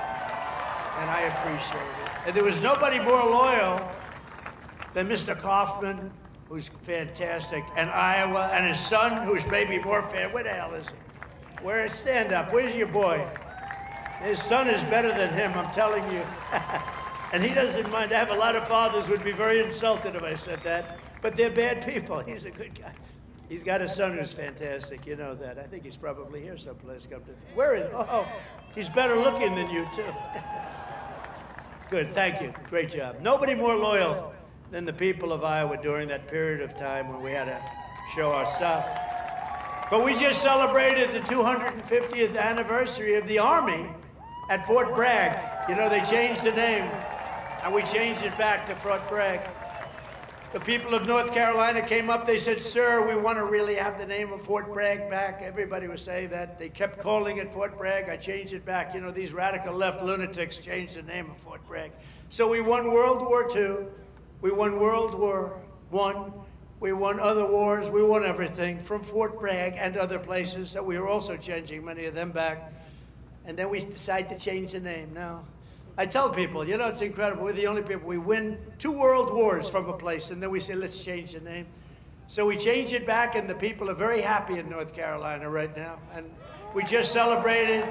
And I appreciate it. And there was nobody more loyal than Mr. Kaufman, who's fantastic, and Iowa, and his son, who's maybe more fair. Where the hell is he? Stand up. Where's your boy? His son is better than him, I'm telling you. And he doesn't mind. I have a lot of fathers who would be very insulted if I said that, but they're bad people. He's a good guy. He's got a son who's fantastic, you know that. I think he's probably here someplace. Where is he? Oh, he's better looking than you, too. Good, thank you. Great job. Nobody more loyal than the people of Iowa during that period of time when we had to show our stuff. But we just celebrated the 250th anniversary of the Army at Fort Bragg. You know, they changed the name, and we changed it back to Fort Bragg. The people of North Carolina came up, they said, sir, we want to really have the name of Fort Bragg back. Everybody was saying that. They kept calling it Fort Bragg. I changed it back. You know, these radical left lunatics changed the name of Fort Bragg. So we won World War II. We won World War I. We won other wars. We won everything from Fort Bragg and other places that we were also changing many of them back. And then we decided to change the name. Now, I tell people, you know, it's incredible. We're the only people. We win 2 world wars from a place, and then we say, let's change the name. So we change it back, and the people are very happy in North Carolina right now. And we just celebrated,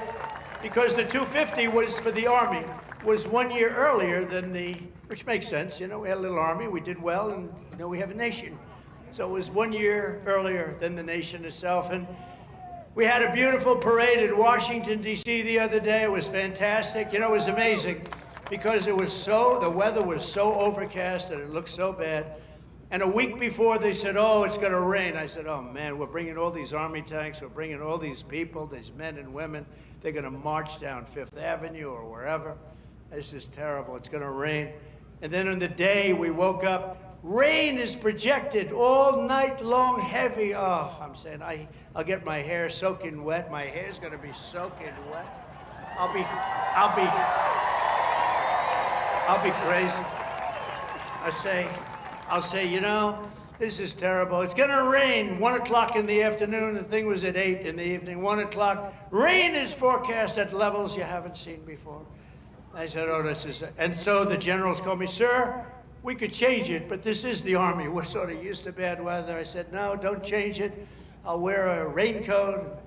because the 250 was for the Army, was 1 year earlier than the, which makes sense. You know, we had a little army, we did well, and now we have a nation. So it was 1 year earlier than the nation itself. And we had a beautiful parade in Washington, D.C. the other day. It was fantastic. You know, it was amazing because it was the weather was so overcast and it looked so bad. And a week before they said, oh, it's going to rain. I said, oh man, we're bringing all these Army tanks. We're bringing all these people, these men and women. They're going to march down Fifth Avenue or wherever. This is terrible. It's going to rain. And then on the day we woke up, rain is projected all night long, heavy. Oh, I'm saying I'll get my hair soaking wet. My hair's gonna be soaking wet. I'll be crazy. I'll say, you know, this is terrible. It's gonna rain 1 o'clock in the afternoon. The thing was at 8 in the evening, 1 o'clock. Rain is forecast at levels you haven't seen before. I said, oh, this is it. And so the generals called me, sir, we could change it, but this is the Army. We're sort of used to bad weather. I said, no, don't change it. I'll wear a raincoat.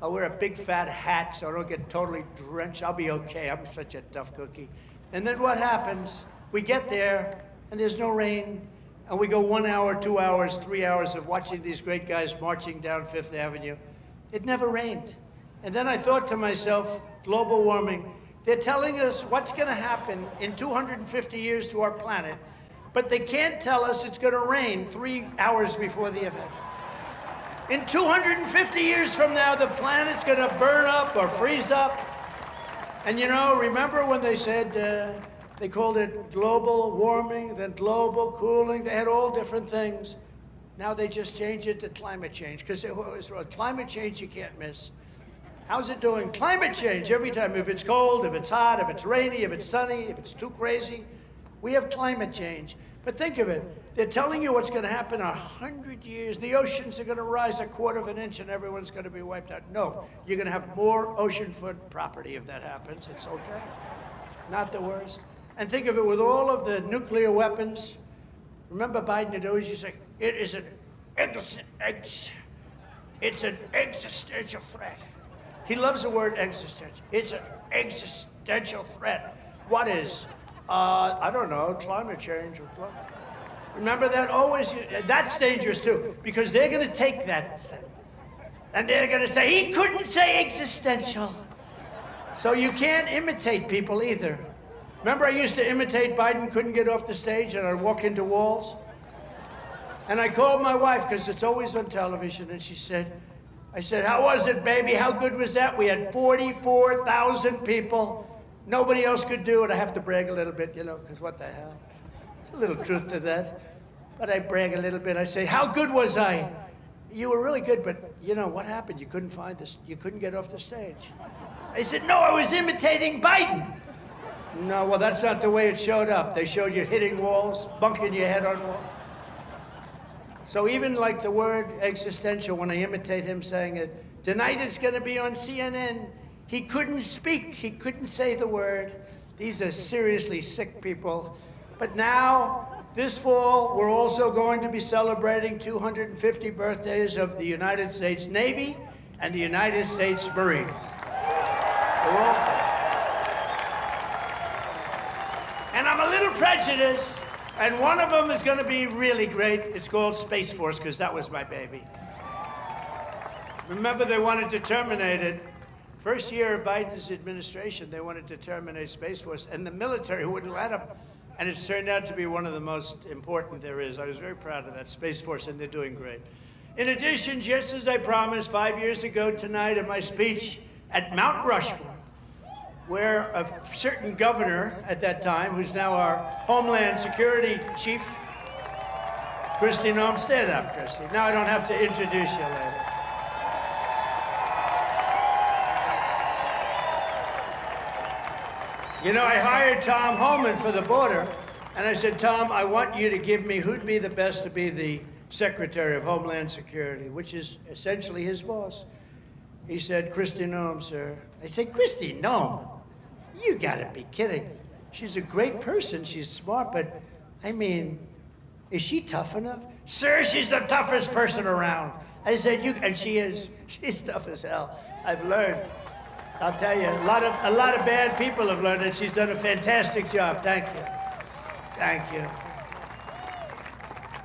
I'll wear a big fat hat so I don't get totally drenched. I'll be okay. I'm such a tough cookie. And then what happens? We get there, and there's no rain, and we go 1 hour, 2 hours, 3 hours of watching these great guys marching down Fifth Avenue. It never rained. And then I thought to myself, global warming, they're telling us what's going to happen in 250 years to our planet, but they can't tell us it's going to rain 3 hours before the event. In 250 years from now, the planet's going to burn up or freeze up. And you know, remember when they said, they called it global warming, then global cooling. They had all different things. Now they just changed it to climate change, because climate change you can't miss. How's it doing? Climate change every time. If it's cold, if it's hot, if it's rainy, if it's sunny, if it's too crazy, we have climate change. But think of it. They're telling you what's going to happen in 100 years. The oceans are going to rise 1/4 of an inch and everyone's going to be wiped out. No, you're going to have more oceanfront property if that happens. It's okay. Not the worst. And think of it, with all of the nuclear weapons, remember Biden had always used to say, it is an existential threat. He loves the word existential. It's an existential threat. What is? I don't know, climate change. Remember that? Always, that's dangerous too, because they're going to take that and they're going to say, he couldn't say existential. So you can't imitate people either. Remember I used to imitate Biden, couldn't get off the stage, and I'd walk into walls? And I called my wife, because it's always on television, and I said, how was it, baby? How good was that? We had 44,000 people. Nobody else could do it. I have to brag a little bit, because what the hell? There's a little truth to that. But I brag a little bit. I say, how good was I? You were really good, but what happened? You couldn't find this. You couldn't get off the stage. I said, no, I was imitating Biden. No, well, that's not the way it showed up. They showed you hitting walls, bunking your head on walls. So even like the word existential, when I imitate him saying it, tonight it's going to be on CNN. He couldn't speak. He couldn't say the word. These are seriously sick people. But now, this fall, we're also going to be celebrating 250 birthdays of the United States Navy and the United States Marines. They're all dead. And I'm a little prejudiced. And one of them is going to be really great. It's called Space Force, because that was my baby. Remember, they wanted to terminate it. First year of Biden's administration, they wanted to terminate Space Force, and the military wouldn't let them. And it's turned out to be one of the most important there is. I was very proud of that Space Force, and they're doing great. In addition, just as I promised 5 years ago tonight in my speech at Mount Rushmore, where a certain governor at that time, who's now our Homeland Security chief, Kristi, Noem, stand up, Kristi. Now I don't have to introduce you later. I hired Tom Homeland for the border, and I said, Tom, I want you to give me who'd be the best to be the Secretary of Homeland Security, which is essentially his boss. He said, Kristi Noem, sir. I said, Kristi Noem? You gotta be kidding. She's a great person, she's smart, but I mean, is she tough enough? Sir, she's the toughest person around. I said, and she is. She's tough as hell. I've learned. I'll tell you, a lot of bad people have learned it. She's done a fantastic job. Thank you. Thank you.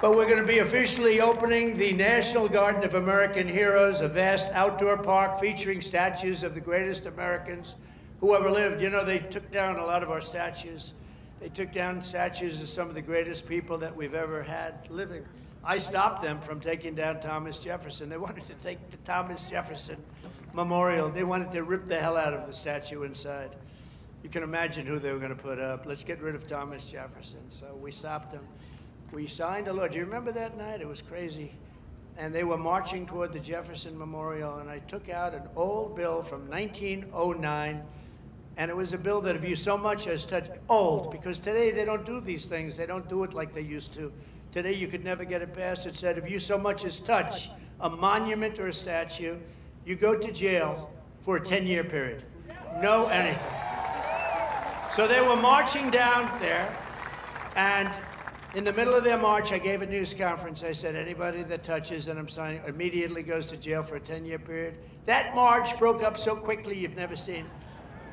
But we're going to be officially opening the National Garden of American Heroes, a vast outdoor park featuring statues of the greatest Americans who ever lived. They took down a lot of our statues. They took down statues of some of the greatest people that we've ever had living. I stopped them from taking down Thomas Jefferson. They wanted to take the Thomas Jefferson Memorial. They wanted to rip the hell out of the statue inside. You can imagine who they were going to put up. Let's get rid of Thomas Jefferson. So we stopped them. We signed a law. Do you remember that night? It was crazy. And they were marching toward the Jefferson Memorial, and I took out an old bill from 1909, and it was a bill that if you so much as touch, old, because today they don't do these things. They don't do it like they used to. Today you could never get it passed. It said if you so much as touch a monument or a statue, you go to jail for a 10-year period. No anything. So they were marching down there, and in the middle of their march, I gave a news conference. I said, anybody that touches, and I'm signing, immediately goes to jail for a 10-year period. That march broke up so quickly you've never seen.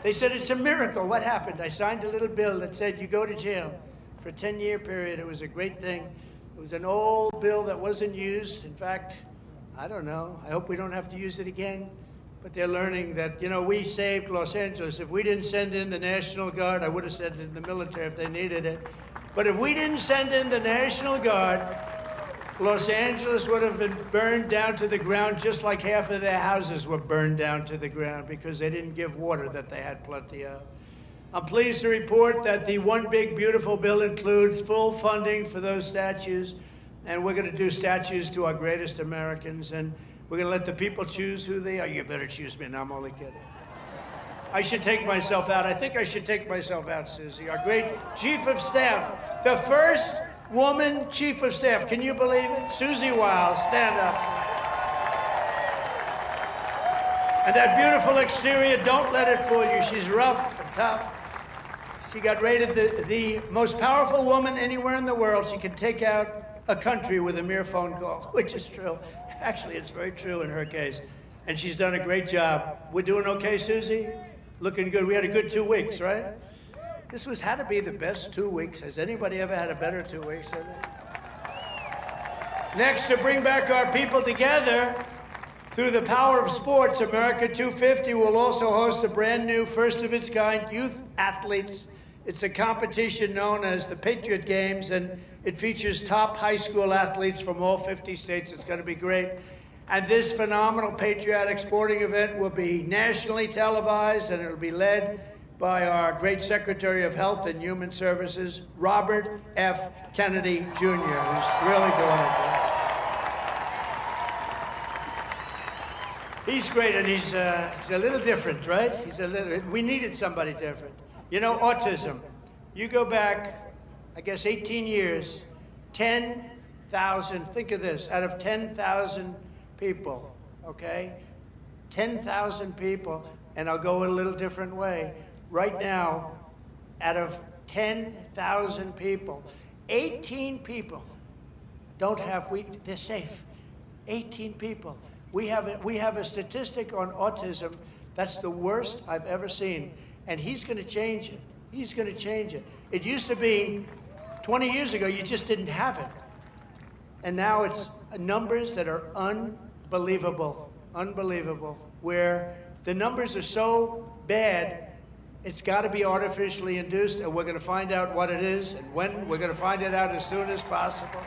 They said, it's a miracle. What happened? I signed a little bill that said you go to jail for a 10-year period. It was a great thing. It was an old bill that wasn't used. In fact, I don't know. I hope we don't have to use it again. But they're learning that, we saved Los Angeles. If we didn't send in the National Guard, I would have sent in the military if they needed it. But if we didn't send in the National Guard, Los Angeles would have been burned down to the ground just like half of their houses were burned down to the ground because they didn't give water that they had plenty of. I'm pleased to report that the One Big Beautiful Bill includes full funding for those statues, and we're going to do statues to our greatest Americans, and we're going to let the people choose who they are. You better choose me. No, I'm only kidding. I should take myself out. I think I should take myself out, Susie. Our great chief of staff, the first woman chief of staff. Can you believe it? Susie Wiles, stand up. And that beautiful exterior, don't let it fool you. She's rough and tough. She got rated the most powerful woman anywhere in the world. She can take out a country with a mere phone call, which is true. Actually, it's very true in her case. And she's done a great job. We're doing okay, Susie? Looking good. We had a good 2 weeks, right? This had to be the best 2 weeks. Has anybody ever had a better 2 weeks than that? Next, to bring back our people together through the power of sports, America 250 will also host a brand new, first of its kind, youth athletes It's a competition known as the Patriot Games, and it features top high school athletes from all 50 states. It's going to be great. And this phenomenal patriotic sporting event will be nationally televised, and it'll be led by our great Secretary of Health and Human Services, Robert F. Kennedy Jr., who's really doing it. He's great, and he's a little different, right? We needed somebody different. You know, autism. You go back, I guess, 18 years, 10,000, think of this, out of 10,000 people, okay? 10,000 people, and I'll go a little different way. Right now, out of 10,000 people, 18 people don't have, they're safe. 18 people. We have a statistic on autism that's the worst I've ever seen, and he's going to change it. He's going to change it. It used to be 20 years ago, you just didn't have it. And now it's numbers that are unbelievable, where the numbers are so bad, it's got to be artificially induced, and we're going to find out what it is and when. We're going to find it out as soon as possible.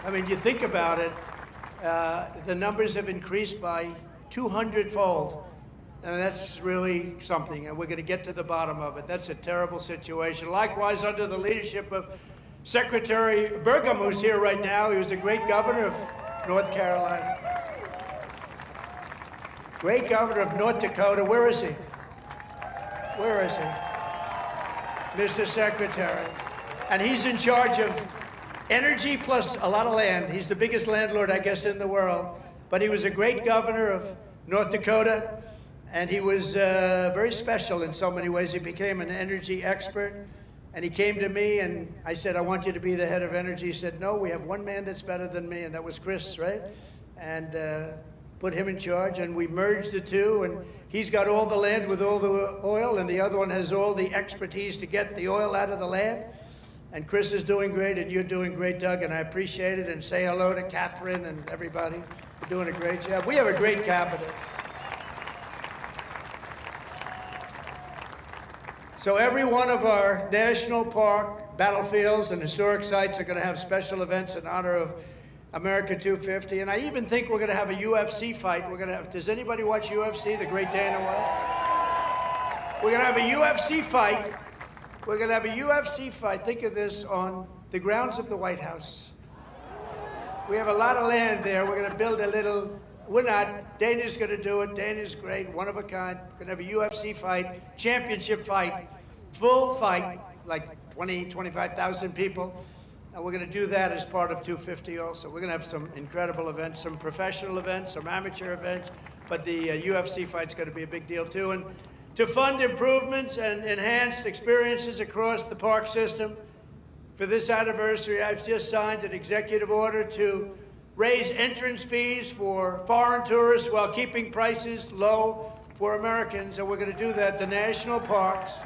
I mean, you think about it, the numbers have increased by 200-fold, and that's really something, and we're going to get to the bottom of it. That's a terrible situation. Likewise, under the leadership of Secretary Burgum, who's here right now, he was a great governor of North Carolina. Great governor of North Dakota. Where is he? Where is he? Mr. Secretary. And he's in charge of energy plus a lot of land. He's the biggest landlord, I guess, in the world. But he was a great governor of North Dakota, and he was very special in so many ways. He became an energy expert, and he came to me, and I said, I want you to be the head of energy. He said, no, we have one man that's better than me, and that was Chris, right? And put him in charge, and we merged the two, and he's got all the land with all the oil, and the other one has all the expertise to get the oil out of the land. And Chris is doing great, and you're doing great, Doug, and I appreciate it. And say hello to Catherine and everybody. You're doing a great job. We have a great cabinet. So every one of our national park, battlefields, and historic sites are going to have special events in honor of America 250. And I even think we're going to have a UFC fight. We're going to have, does anybody watch UFC, the great Dana White? We're going to have a UFC fight. We're going to have a UFC fight, think of this, on the grounds of the White House. We have a lot of land there. We're going to build a little, we're not, Dana's going to do it. Dana's great, one of a kind. We're going to have a UFC fight, championship fight, full fight, like 20, 25,000 people. And we're going to do that as part of 250 also. We're going to have some incredible events, some professional events, some amateur events, but the UFC fight's going to be a big deal too. And to fund improvements and enhanced experiences across the park system. For this anniversary, I've just signed an executive order to raise entrance fees for foreign tourists while keeping prices low for Americans, and we're going to do that. The national parks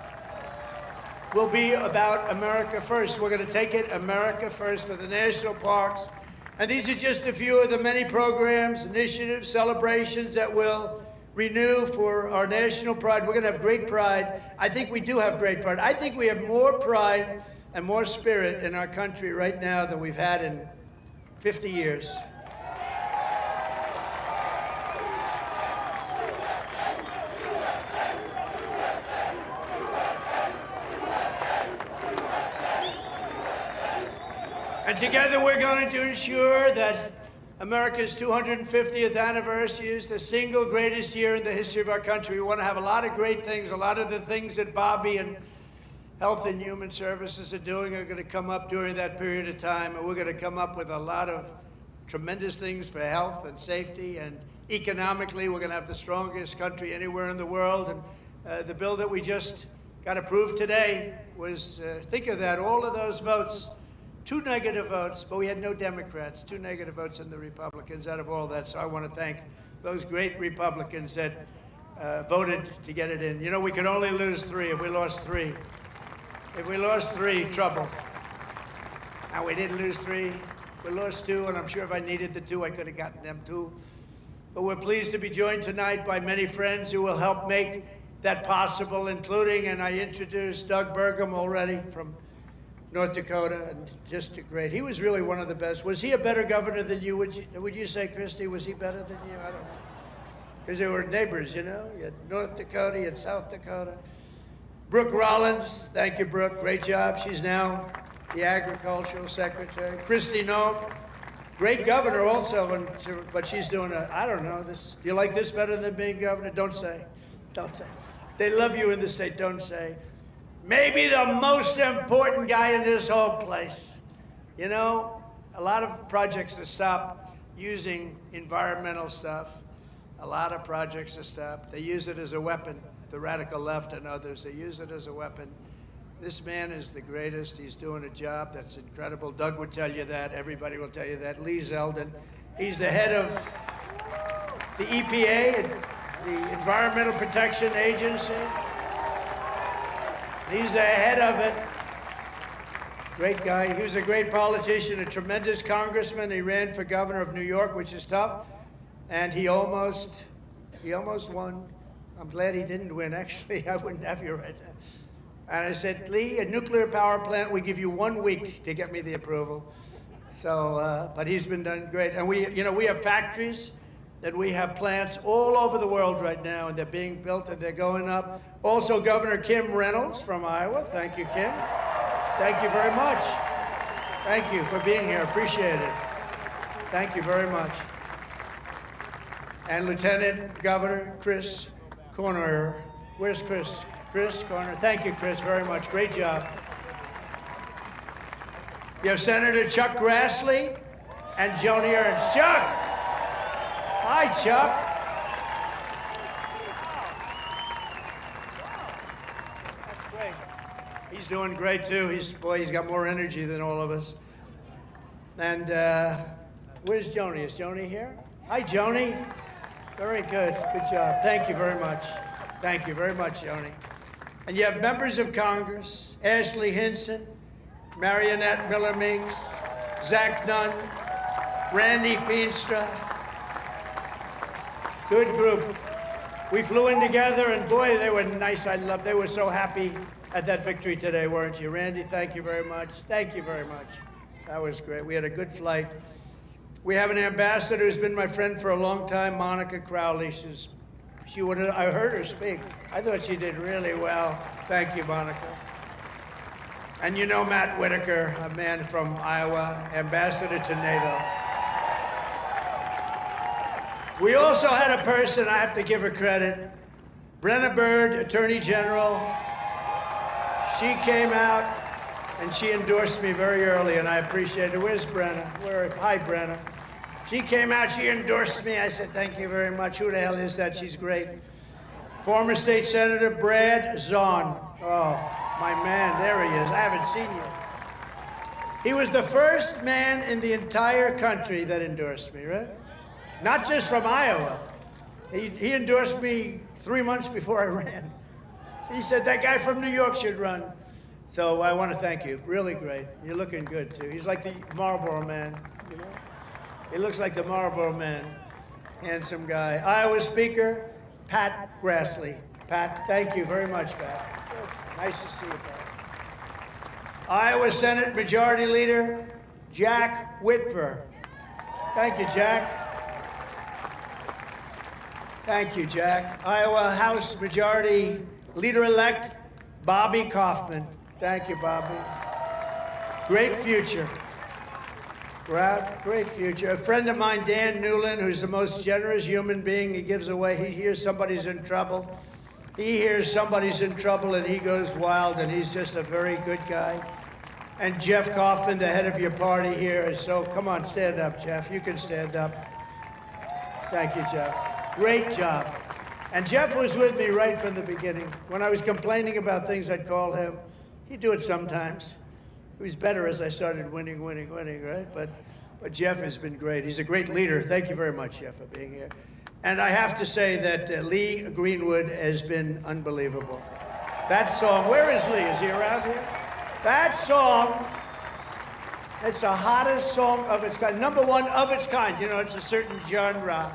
will be about America first. We're going to take it America first for the national parks. And these are just a few of the many programs, initiatives, celebrations that will renew for our national pride. We're going to have great pride. I think we do have great pride. I think we have more pride and more spirit in our country right now than we've had in 50 years. And together we're going to ensure that America's 250th anniversary is the single greatest year in the history of our country. We want to have a lot of great things. A lot of the things that Bobby and Health and Human Services are doing are going to come up during that period of time. And we're going to come up with a lot of tremendous things for health and safety. And economically, we're going to have the strongest country anywhere in the world. And the bill that we just got approved today was, think of that, all of those votes. 2 negative votes, but we had no Democrats, 2 negative votes in the Republicans out of all that. So I want to thank those great Republicans that voted to get it in. You know, we could only lose 3. If we lost 3, trouble. And we didn't lose 3. We lost 2, and I'm sure if I needed the 2, I could have gotten them 2. but we're pleased to be joined tonight by many friends who will help make that possible, including, and I introduced Doug Burgum already from North Dakota, and just a great, he was really one of the best. Was he a better governor than you? Would you say, Kristi, was he better than you? I don't know. Because they were neighbors, you know? You had North Dakota, you had South Dakota. Brooke Rollins, thank you, Brooke, great job. She's now the agricultural secretary. Kristi Noem, great governor also, but she's doing I don't know, this. Do you like this better than being governor? Don't say, don't say. They love you in the state, don't say. Maybe the most important guy in this whole place. You know, a lot of projects to stop using environmental stuff. A lot of projects to stop. They use it as a weapon. The radical left and others, they use it as a weapon. This man is the greatest. He's doing a job that's incredible. Doug would tell you that. Everybody will tell you that. Lee Zeldin, he's the head of the EPA, the Environmental Protection Agency. He's the head of it. Great guy. He was a great politician, a tremendous congressman. He ran for governor of New York, which is tough. And he almost won. I'm glad he didn't win, actually. I wouldn't have you right now. And I said, Lee, a nuclear power plant, we give you 1 week to get me the approval. So, but he's been done great. And we have factories, and we have plants all over the world right now, and they're being built and they're going up. Also, Governor Kim Reynolds from Iowa. Thank you, Kim. Thank you very much. Thank you for being here. Appreciate it. Thank you very much. And Lieutenant Governor Chris Corner. Where's Chris? Chris Corner. Thank you, Chris, very much. Great job. You have Senator Chuck Grassley and Joni Ernst. Chuck! Hi, Chuck. That's great. He's doing great, too. He's got more energy than all of us. And where's Joni? Is Joni here? Hi, Joni. Very good. Good job. Thank you very much. Thank you very much, Joni. And you have members of Congress, Ashley Hinson, Marionette Miller-Meeks, Zach Nunn, Randy Feenstra. Good group. We flew in together, and boy, they were nice. They were so happy at that victory today, weren't you? Randy, thank you very much. Thank you very much. That was great. We had a good flight. We have an ambassador who's been my friend for a long time, Monica Crowley. I heard her speak. I thought she did really well. Thank you, Monica. And you know Matt Whitaker, a man from Iowa, ambassador to NATO. We also had a person, I have to give her credit, Brenna Byrd, Attorney General. She came out and she endorsed me very early, and I appreciate it. Where's Brenna? Hi, Brenna. She came out, she endorsed me. I said, thank you very much. Who the hell is that? She's great. Former State Senator Brad Zahn. Oh, my man, there he is. I haven't seen you. He was the first man in the entire country that endorsed me, right? Not just from Iowa. He endorsed me 3 months before I ran. He said, that guy from New York should run. So I want to thank you. Really great. You're looking good, too. He's like the Marlboro Man, you know? He looks like the Marlboro Man. Handsome guy. Iowa Speaker, Pat Grassley. Pat, thank you very much, Pat. Nice to see you, Pat. Iowa Senate Majority Leader, Jack Whitver. Thank you, Jack. Thank you, Jack. Iowa House Majority Leader-elect, Bobby Kaufman. Thank you, Bobby. Great future. Great future. A friend of mine, Dan Newland, who's the most generous human being. He gives away. He hears somebody's in trouble. He hears somebody's in trouble, and he goes wild, and he's just a very good guy. And Jeff Kaufman, the head of your party here. So come on, stand up, Jeff. You can stand up. Thank you, Jeff. Great job. And Jeff was with me right from the beginning. When I was complaining about things, I'd call him. He'd do it sometimes. He was better as I started winning, right? But Jeff has been great. He's a great leader. Thank you very much, Jeff, for being here. And I have to say that Lee Greenwood has been unbelievable. That song, where is Lee? Is he around here? That song, it's the hottest song of its kind. #1 of its kind. You know, it's a certain genre.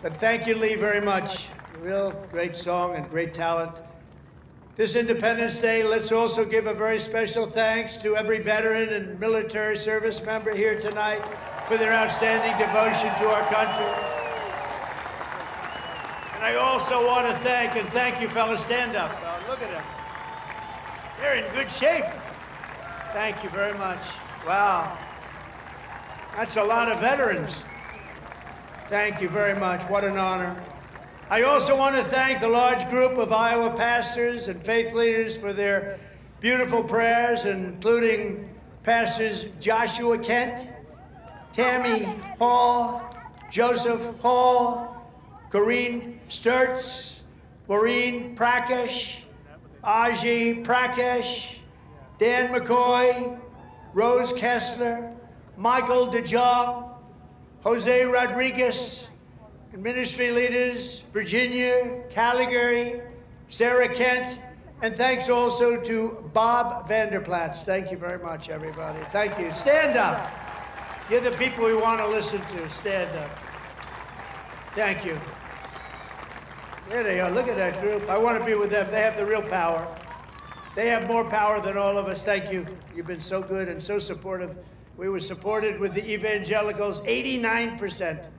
But thank you, Lee, very much. Real great song and great talent. This Independence Day, let's also give a very special thanks to every veteran and military service member here tonight for their outstanding devotion to our country. And I also want to thank you, fellas. Stand up. Look at them. They're in good shape. Thank you very much. Wow. That's a lot of veterans. Thank you very much. What an honor. I also want to thank the large group of Iowa pastors and faith leaders for their beautiful prayers, including Pastors Joshua Kent, Tammy Hall, Joseph Hall, Corrine Sturts, Maureen Prakash, Aji Prakash, Dan McCoy, Rose Kessler, Michael DeJong, Jose Rodriguez, and ministry leaders, Virginia, Calgary, Sarah Kent, and thanks also to Bob Vanderplatz. Thank you very much, everybody. Thank you. Stand up. You're the people we want to listen to. Stand up. Thank you. There they are. Look at that group. I want to be with them. They have the real power. They have more power than all of us. Thank you. You've been so good and so supportive. We were supported with the evangelicals, 89%.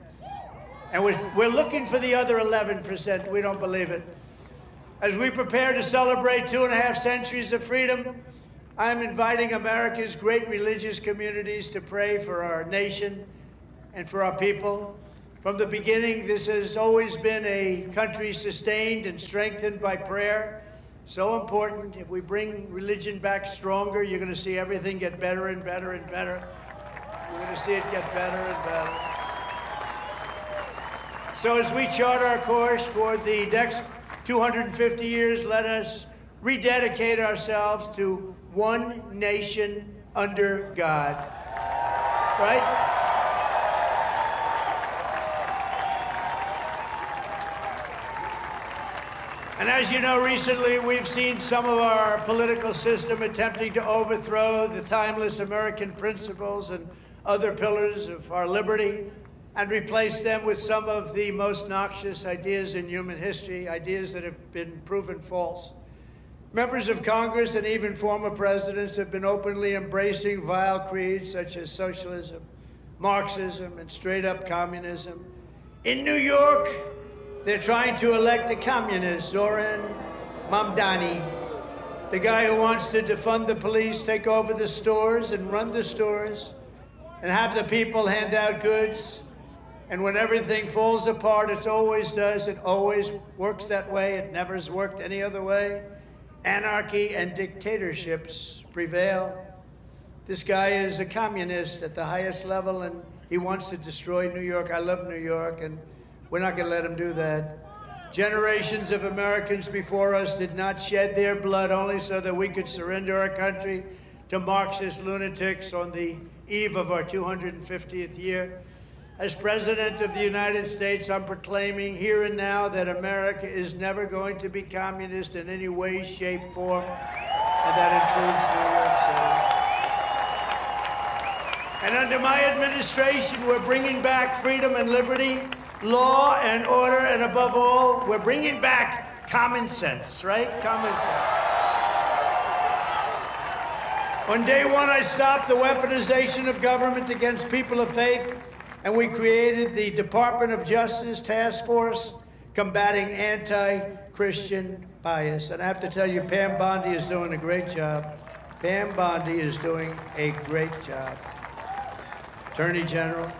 And we're looking for the other 11%. We don't believe it. As we prepare to celebrate 2.5 centuries of freedom, I'm inviting America's great religious communities to pray for our nation and for our people. From the beginning, this has always been a country sustained and strengthened by prayer. So important. If we bring religion back stronger, you're going to see everything get better and better and better. You're going to see it get better and better. So as we chart our course toward the next 250 years, let us rededicate ourselves to one nation under God. Right? And as you know, recently we've seen some of our political system attempting to overthrow the timeless American principles and other pillars of our liberty and replace them with some of the most noxious ideas in human history, ideas that have been proven false. Members of Congress and even former presidents have been openly embracing vile creeds such as socialism, Marxism, and straight-up communism. In New York, they're trying to elect a communist, Zoran Mamdani, the guy who wants to defund the police, take over the stores and run the stores, and have the people hand out goods. And when everything falls apart, it always does. It always works that way. It never has worked any other way. Anarchy and dictatorships prevail. This guy is a communist at the highest level, and he wants to destroy New York. I love New York, and we're not going to let him do that. Generations of Americans before us did not shed their blood only so that we could surrender our country to Marxist lunatics on the eve of our 250th year. As President of the United States, I'm proclaiming here and now that America is never going to be communist in any way, shape, form, and that includes New York City. And under my administration, we're bringing back freedom and liberty, law and order, and above all, we're bringing back common sense, right? Common sense. On day one, I stopped the weaponization of government against people of faith, and we created the Department of Justice Task Force combating anti-Christian bias. And I have to tell you, Pam Bondi is doing a great job. Pam Bondi is doing a great job. Attorney General.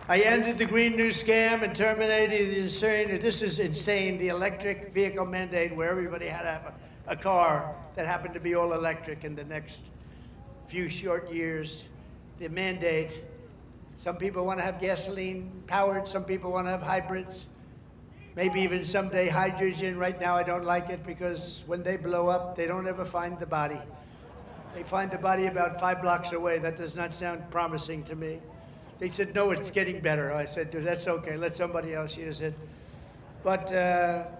I ended the Green New Scam and terminated the insane, this is insane, the electric vehicle mandate where everybody had to have a car that happened to be all electric in the next few short years. The mandate. Some people want to have gasoline powered, some people want to have hybrids, maybe even someday hydrogen. Right now I don't like it because when they blow up, they don't ever find the body. They find the body about 5 blocks away. That does not sound promising to me. They said, no, it's getting better. I said, that's okay, let somebody else use it. But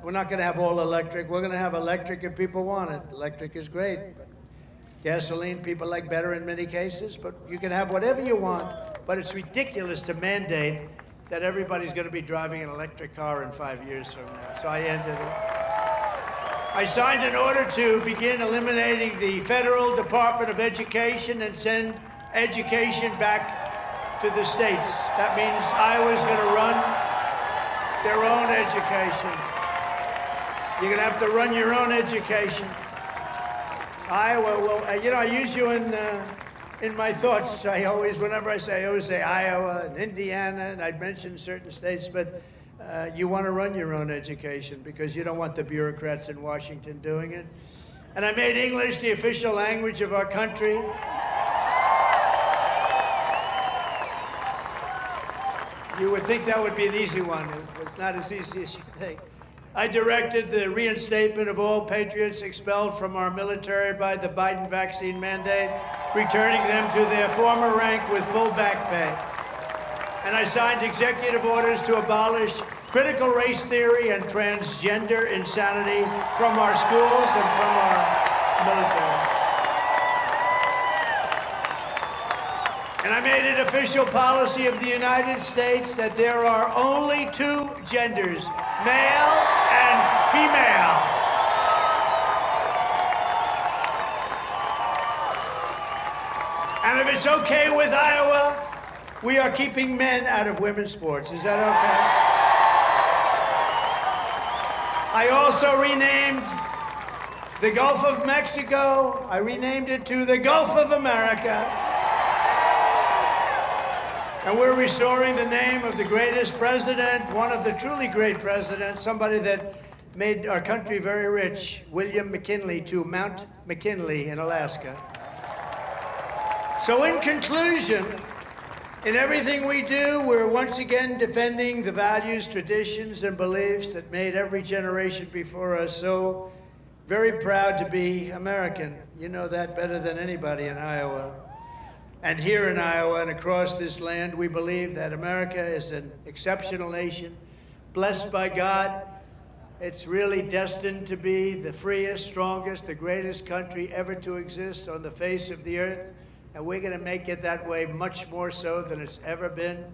we're not going to have all electric. We're going to have electric if people want it. Electric is great. But gasoline, people like better in many cases, but you can have whatever you want. But it's ridiculous to mandate that everybody's going to be driving an electric car in 5 years from now. So I ended it. I signed an order to begin eliminating the Federal Department of Education and send education back to the states. That means Iowa's going to run their own education. You're going to have to run your own education. Iowa, well, you know, I use you in my thoughts. Whenever I say Iowa and Indiana, and I'd mention certain states, but you want to run your own education because you don't want the bureaucrats in Washington doing it. And I made English the official language of our country. You would think that would be an easy one. It's not as easy as you think. I directed the reinstatement of all patriots expelled from our military by the Biden vaccine mandate, returning them to their former rank with full back pay. And I signed executive orders to abolish critical race theory and transgender insanity from our schools and from our military. And I made it official policy of the United States that there are only two genders, male and female. And if it's okay with Iowa, we are keeping men out of women's sports. Is that okay? I also renamed the Gulf of Mexico. I renamed it to the Gulf of America. And we're restoring the name of the greatest president, one of the truly great presidents, somebody that made our country very rich, William McKinley, to Mount McKinley in Alaska. So in conclusion, in everything we do, we're once again defending the values, traditions, and beliefs that made every generation before us so very proud to be American. You know that better than anybody in Iowa. And here in Iowa and across this land, we believe that America is an exceptional nation, blessed by God. It's really destined to be the freest, strongest, the greatest country ever to exist on the face of the earth. And we're going to make it that way much more so than it's ever been.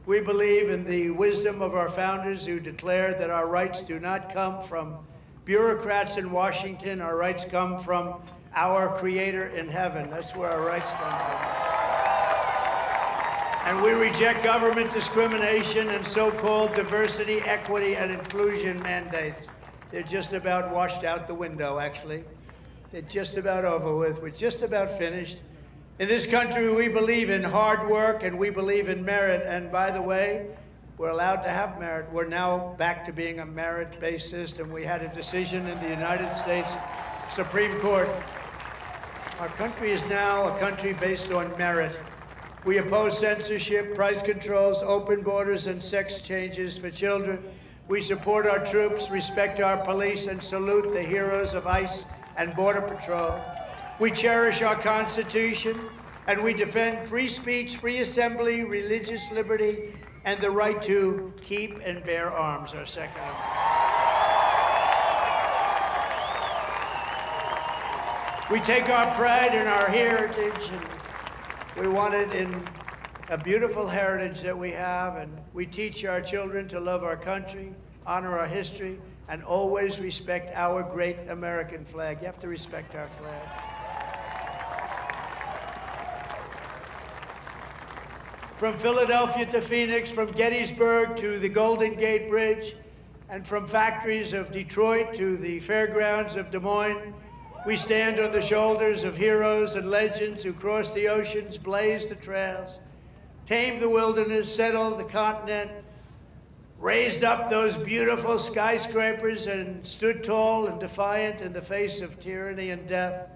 We believe in the wisdom of our founders who declared that our rights do not come from bureaucrats in Washington. Our rights come from our Creator in heaven. That's where our rights come from. And we reject government discrimination and so-called diversity, equity, and inclusion mandates. They're just about washed out the window, actually. They're just about over with. We're just about finished. In this country, we believe in hard work and we believe in merit. And by the way, we're allowed to have merit. We're now back to being a merit-based system. We had a decision in the United States Supreme Court. Our country is now a country based on merit. We oppose censorship, price controls, open borders, and sex changes for children. We support our troops, respect our police, and salute the heroes of ICE and Border Patrol. We cherish our Constitution, and we defend free speech, free assembly, religious liberty, and the right to keep and bear arms, our Second Amendment. We take our pride in our heritage, and we want it in a beautiful heritage that we have, and we teach our children to love our country, honor our history, and always respect our great American flag. You have to respect our flag. From Philadelphia to Phoenix, from Gettysburg to the Golden Gate Bridge, and from factories of Detroit to the Fairgrounds of Des Moines, we stand on the shoulders of heroes and legends who crossed the oceans, blazed the trails, tamed the wilderness, settled the continent, raised up those beautiful skyscrapers, and stood tall and defiant in the face of tyranny and death.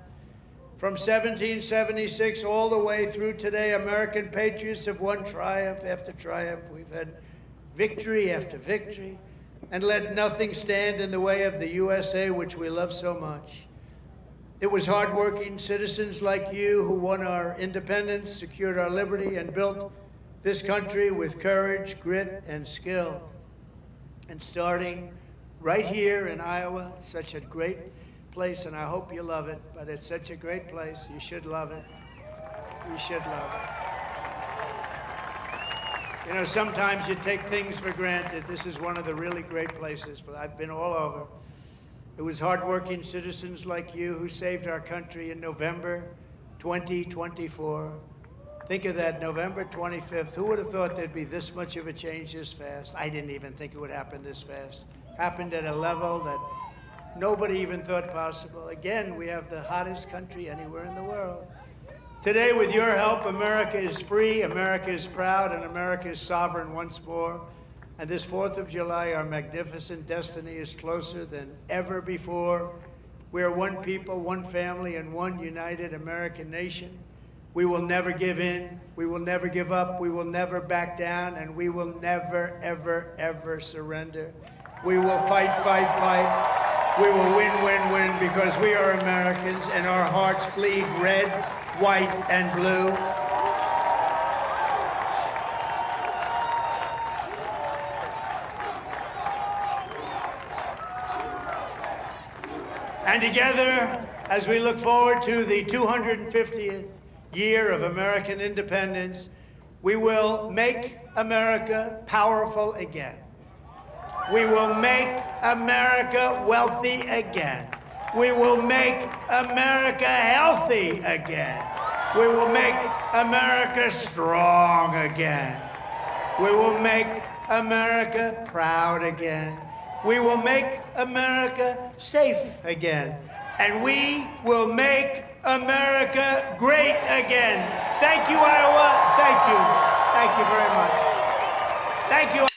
From 1776 all the way through today, American patriots have won triumph after triumph. We've had victory after victory, and let nothing stand in the way of the USA, which we love so much. It was hardworking citizens like you who won our independence, secured our liberty, and built this country with courage, grit, and skill. And starting right here in Iowa, such a great place, and I hope you love it, but it's such a great place. You should love it. You should love You know, sometimes you take things for granted. This is one of the really great places, but I've been all over. It was hardworking citizens like you who saved our country in November 2024. Think of that, November 25th. Who would have thought there'd be this much of a change this fast? I didn't even think it would happen this fast. Happened at a level that nobody even thought possible. Again, we have the hottest country anywhere in the world. Today, with your help, America is free, America is proud, and America is sovereign once more. And this 4th of July, our magnificent destiny is closer than ever before. We are one people, one family, and one united American nation. We will never give in, we will never give up, we will never back down, and we will never, ever, ever surrender. We will fight, fight, fight. We will win, win, win, because we are Americans, and our hearts bleed red, white, and blue. And together, as we look forward to the 250th year of American independence, we will make America powerful again. We will make America wealthy again. We will make America healthy again. We will make America strong again. We will make America proud again. We will make America safe again. And we will make America great again. Thank you, Iowa. Thank you. Thank you very much. Thank you.